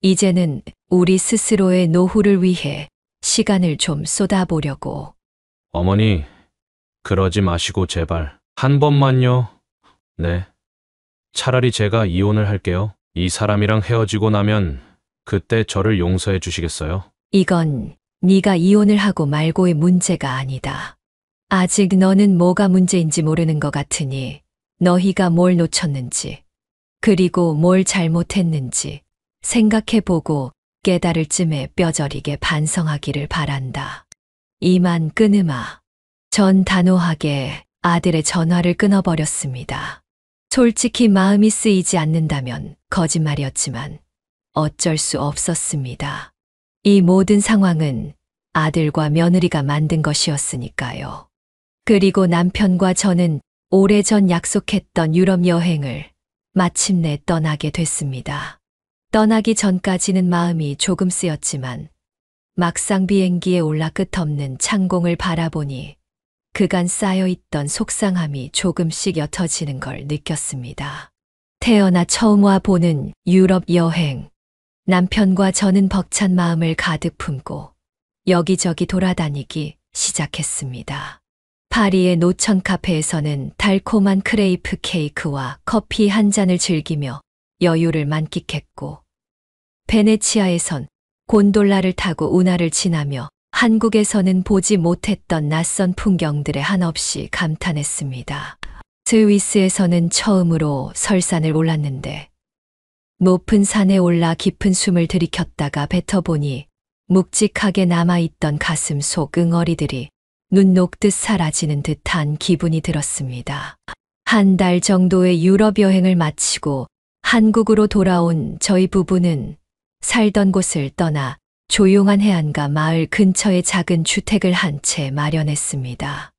이제는 우리 스스로의 노후를 위해 시간을 좀 쏟아보려고. 어머니, 그러지 마시고 제발 한 번만요. 네. 차라리 제가 이혼을 할게요. 이 사람이랑 헤어지고 나면 그때 저를 용서해 주시겠어요? 이건 네가 이혼을 하고 말고의 문제가 아니다. 아직 너는 뭐가 문제인지 모르는 것 같으니 너희가 뭘 놓쳤는지 그리고 뭘 잘못했는지 생각해보고 깨달을 쯤에 뼈저리게 반성하기를 바란다. 이만 끊으마. 전 단호하게 아들의 전화를 끊어버렸습니다. 솔직히 마음이 쓰이지 않는다면 거짓말이었지만 어쩔 수 없었습니다. 이 모든 상황은 아들과 며느리가 만든 것이었으니까요. 그리고 남편과 저는 오래전 약속했던 유럽 여행을 마침내 떠나게 됐습니다. 떠나기 전까지는 마음이 조금 쓰였지만 막상 비행기에 올라 끝없는 창공을 바라보니 그간 쌓여있던 속상함이 조금씩 옅어지는 걸 느꼈습니다. 태어나 처음 와보는 유럽 여행. 남편과 저는 벅찬 마음을 가득 품고 여기저기 돌아다니기 시작했습니다. 파리의 노천 카페에서는 달콤한 크레이프 케이크와 커피 한 잔을 즐기며 여유를 만끽했고, 베네치아에선 곤돌라를 타고 운하를 지나며 한국에서는 보지 못했던 낯선 풍경들에 한없이 감탄했습니다. 스위스에서는 처음으로 설산을 올랐는데 높은 산에 올라 깊은 숨을 들이켰다가 뱉어보니 묵직하게 남아있던 가슴 속 응어리들이 눈 녹듯 사라지는 듯한 기분이 들었습니다. 한 달 정도의 유럽 여행을 마치고 한국으로 돌아온 저희 부부는 살던 곳을 떠나 조용한 해안가 마을 근처에 작은 주택을 한 채 마련했습니다.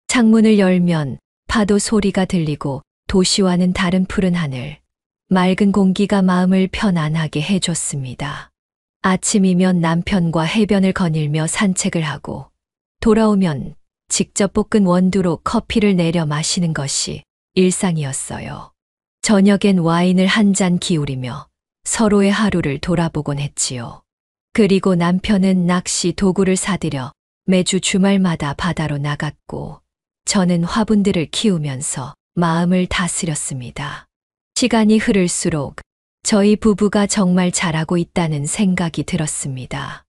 창문을 열면 파도 소리가 들리고 도시와는 다른 푸른 하늘, 맑은 공기가 마음을 편안하게 해줬습니다. 아침이면 남편과 해변을 거닐며 산책을 하고 돌아오면 직접 볶은 원두로 커피를 내려 마시는 것이 일상이었어요. 저녁엔 와인을 한 잔 기울이며 서로의 하루를 돌아보곤 했지요. 그리고 남편은 낚시 도구를 사들여 매주 주말마다 바다로 나갔고 저는 화분들을 키우면서 마음을 다스렸습니다. 시간이 흐를수록 저희 부부가 정말 잘하고 있다는 생각이 들었습니다.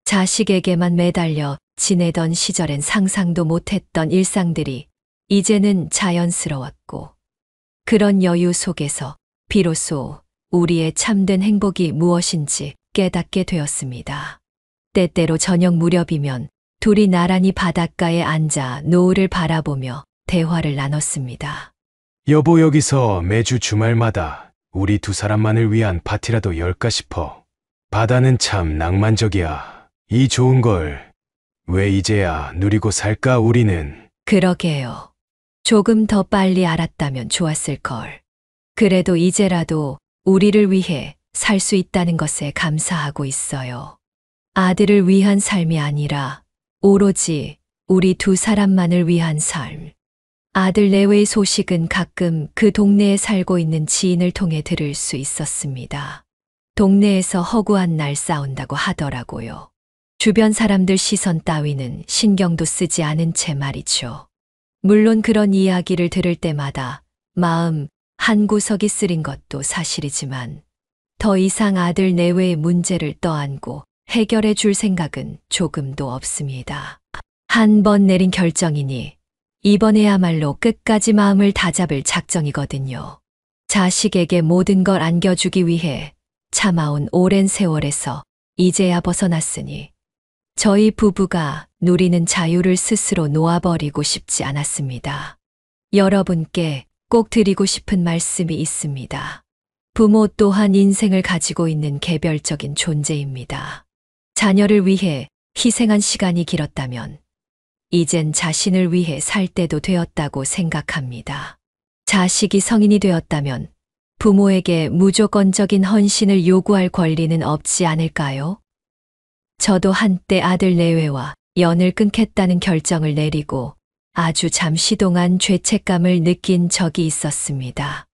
자식에게만 매달려 지내던 시절엔 상상도 못했던 일상들이 이제는 자연스러웠고 그런 여유 속에서 비로소 우리의 참된 행복이 무엇인지 깨닫게 되었습니다. 때때로 저녁 무렵이면 둘이 나란히 바닷가에 앉아 노을을 바라보며 대화를 나눴습니다. 여보, 여기서 매주 주말마다 우리 두 사람만을 위한 파티라도 열까 싶어. 바다는 참 낭만적이야. 이 좋은 걸 왜 이제야 누리고 살까 우리는. 그러게요. 조금 더 빨리 알았다면 좋았을 걸. 그래도 이제라도 우리를 위해 살 수 있다는 것에 감사하고 있어요. 아들을 위한 삶이 아니라 오로지 우리 두 사람만을 위한 삶. 아들 내외의 소식은 가끔 그 동네에 살고 있는 지인을 통해 들을 수 있었습니다. 동네에서 허구한 날 싸운다고 하더라고요. 주변 사람들 시선 따위는 신경도 쓰지 않은 채 말이죠. 물론 그런 이야기를 들을 때마다 마음 한구석이 쓰린 것도 사실이지만 더 이상 아들 내외의 문제를 떠안고 해결해 줄 생각은 조금도 없습니다. 한 번 내린 결정이니 이번에야말로 끝까지 마음을 다잡을 작정이거든요. 자식에게 모든 걸 안겨주기 위해 참아온 오랜 세월에서 이제야 벗어났으니 저희 부부가 누리는 자유를 스스로 놓아버리고 싶지 않았습니다. 여러분께 꼭 드리고 싶은 말씀이 있습니다. 부모 또한 인생을 가지고 있는 개별적인 존재입니다. 자녀를 위해 희생한 시간이 길었다면 이젠 자신을 위해 살 때도 되었다고 생각합니다. 자식이 성인이 되었다면 부모에게 무조건적인 헌신을 요구할 권리는 없지 않을까요? 저도 한때 아들 내외와 연을 끊겠다는 결정을 내리고 아주 잠시 동안 죄책감을 느낀 적이 있었습니다.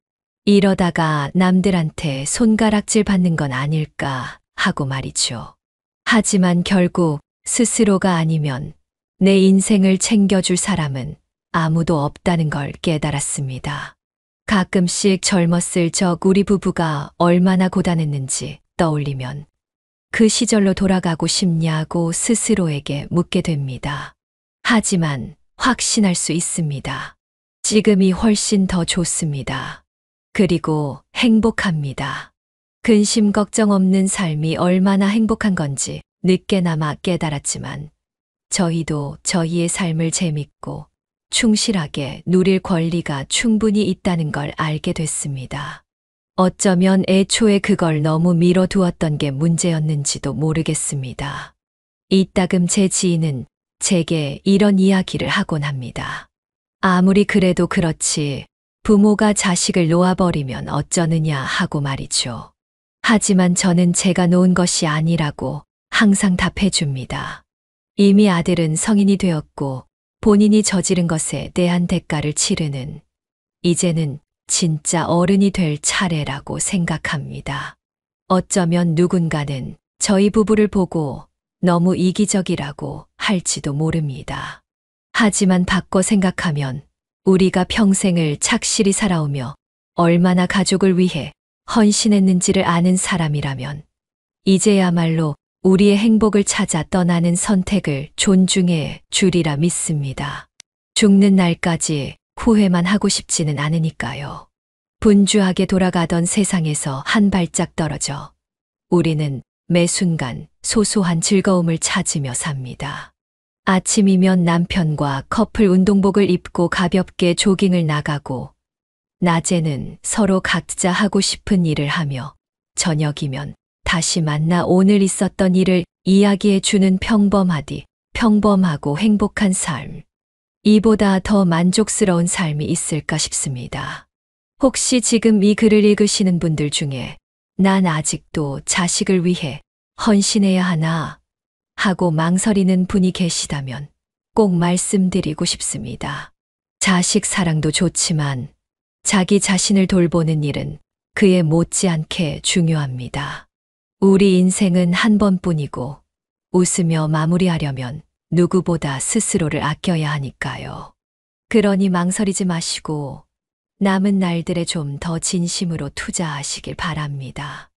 이러다가 남들한테 손가락질 받는 건 아닐까 하고 말이죠. 하지만 결국 스스로가 아니면 내 인생을 챙겨줄 사람은 아무도 없다는 걸 깨달았습니다. 가끔씩 젊었을 적 우리 부부가 얼마나 고단했는지 떠올리면 그 시절로 돌아가고 싶냐고 스스로에게 묻게 됩니다. 하지만 확신할 수 있습니다. 지금이 훨씬 더 좋습니다. 그리고 행복합니다. 근심 걱정 없는 삶이 얼마나 행복한 건지 늦게나마 깨달았지만 저희도 저희의 삶을 재밌고 충실하게 누릴 권리가 충분히 있다는 걸 알게 됐습니다. 어쩌면 애초에 그걸 너무 미뤄두었던 게 문제였는지도 모르겠습니다. 이따금 제 지인은 제게 이런 이야기를 하곤 합니다. 아무리 그래도 그렇지 부모가 자식을 놓아버리면 어쩌느냐 하고 말이죠. 하지만 저는 제가 놓은 것이 아니라고 항상 답해줍니다. 이미 아들은 성인이 되었고 본인이 저지른 것에 대한 대가를 치르는 이제는 진짜 어른이 될 차례라고 생각합니다. 어쩌면 누군가는 저희 부부를 보고 너무 이기적이라고 할지도 모릅니다. 하지만 바꿔 생각하면 우리가 평생을 착실히 살아오며 얼마나 가족을 위해 헌신했는지를 아는 사람이라면 이제야말로 우리의 행복을 찾아 떠나는 선택을 존중해 주리라 믿습니다. 죽는 날까지 후회만 하고 싶지는 않으니까요. 분주하게 돌아가던 세상에서 한 발짝 떨어져 우리는 매 순간 소소한 즐거움을 찾으며 삽니다. 아침이면 남편과 커플 운동복을 입고 가볍게 조깅을 나가고 낮에는 서로 각자 하고 싶은 일을 하며 저녁이면 다시 만나 오늘 있었던 일을 이야기해 주는 평범하고 행복한 삶. 이보다 더 만족스러운 삶이 있을까 싶습니다. 혹시 지금 이 글을 읽으시는 분들 중에 난 아직도 자식을 위해 헌신해야 하나 하고 망설이는 분이 계시다면 꼭 말씀드리고 싶습니다. 자식 사랑도 좋지만 자기 자신을 돌보는 일은 그에 못지않게 중요합니다. 우리 인생은 한 번뿐이고 웃으며 마무리하려면 누구보다 스스로를 아껴야 하니까요. 그러니 망설이지 마시고 남은 날들에 좀 더 진심으로 투자하시길 바랍니다.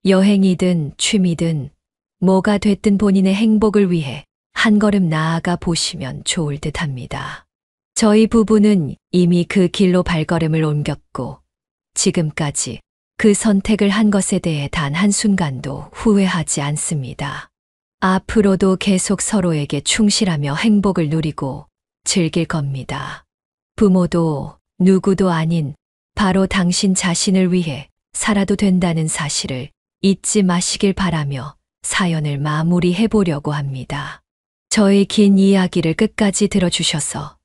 여행이든 취미든 뭐가 됐든 본인의 행복을 위해 한 걸음 나아가 보시면 좋을 듯합니다. 저희 부부는 이미 그 길로 발걸음을 옮겼고 지금까지 그 선택을 한 것에 대해 단 한순간도 후회하지 않습니다. 앞으로도 계속 서로에게 충실하며 행복을 누리고 즐길 겁니다. 부모도 누구도 아닌 바로 당신 자신을 위해 살아도 된다는 사실을 잊지 마시길 바라며 사연을 마무리해 보려고 합니다. 저의 긴 이야기를 끝까지 들어주셔서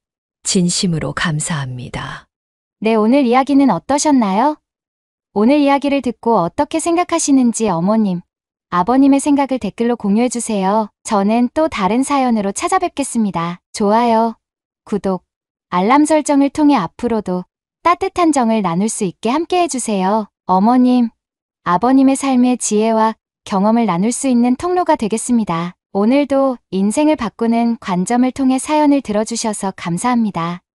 진심으로 감사합니다. 네, 오늘 이야기는 어떠셨나요? 오늘 이야기를 듣고 어떻게 생각하시는지 어머님, 아버님의 생각을 댓글로 공유해주세요. 저는 또 다른 사연으로 찾아뵙겠습니다. 좋아요, 구독, 알람 설정을 통해 앞으로도 따뜻한 정을 나눌 수 있게 함께 해주세요. 어머님, 아버님의 삶의 지혜와 경험을 나눌 수 있는 통로가 되겠습니다. 오늘도 인생을 바꾸는 관점을 통해 사연을 들어주셔서 감사합니다.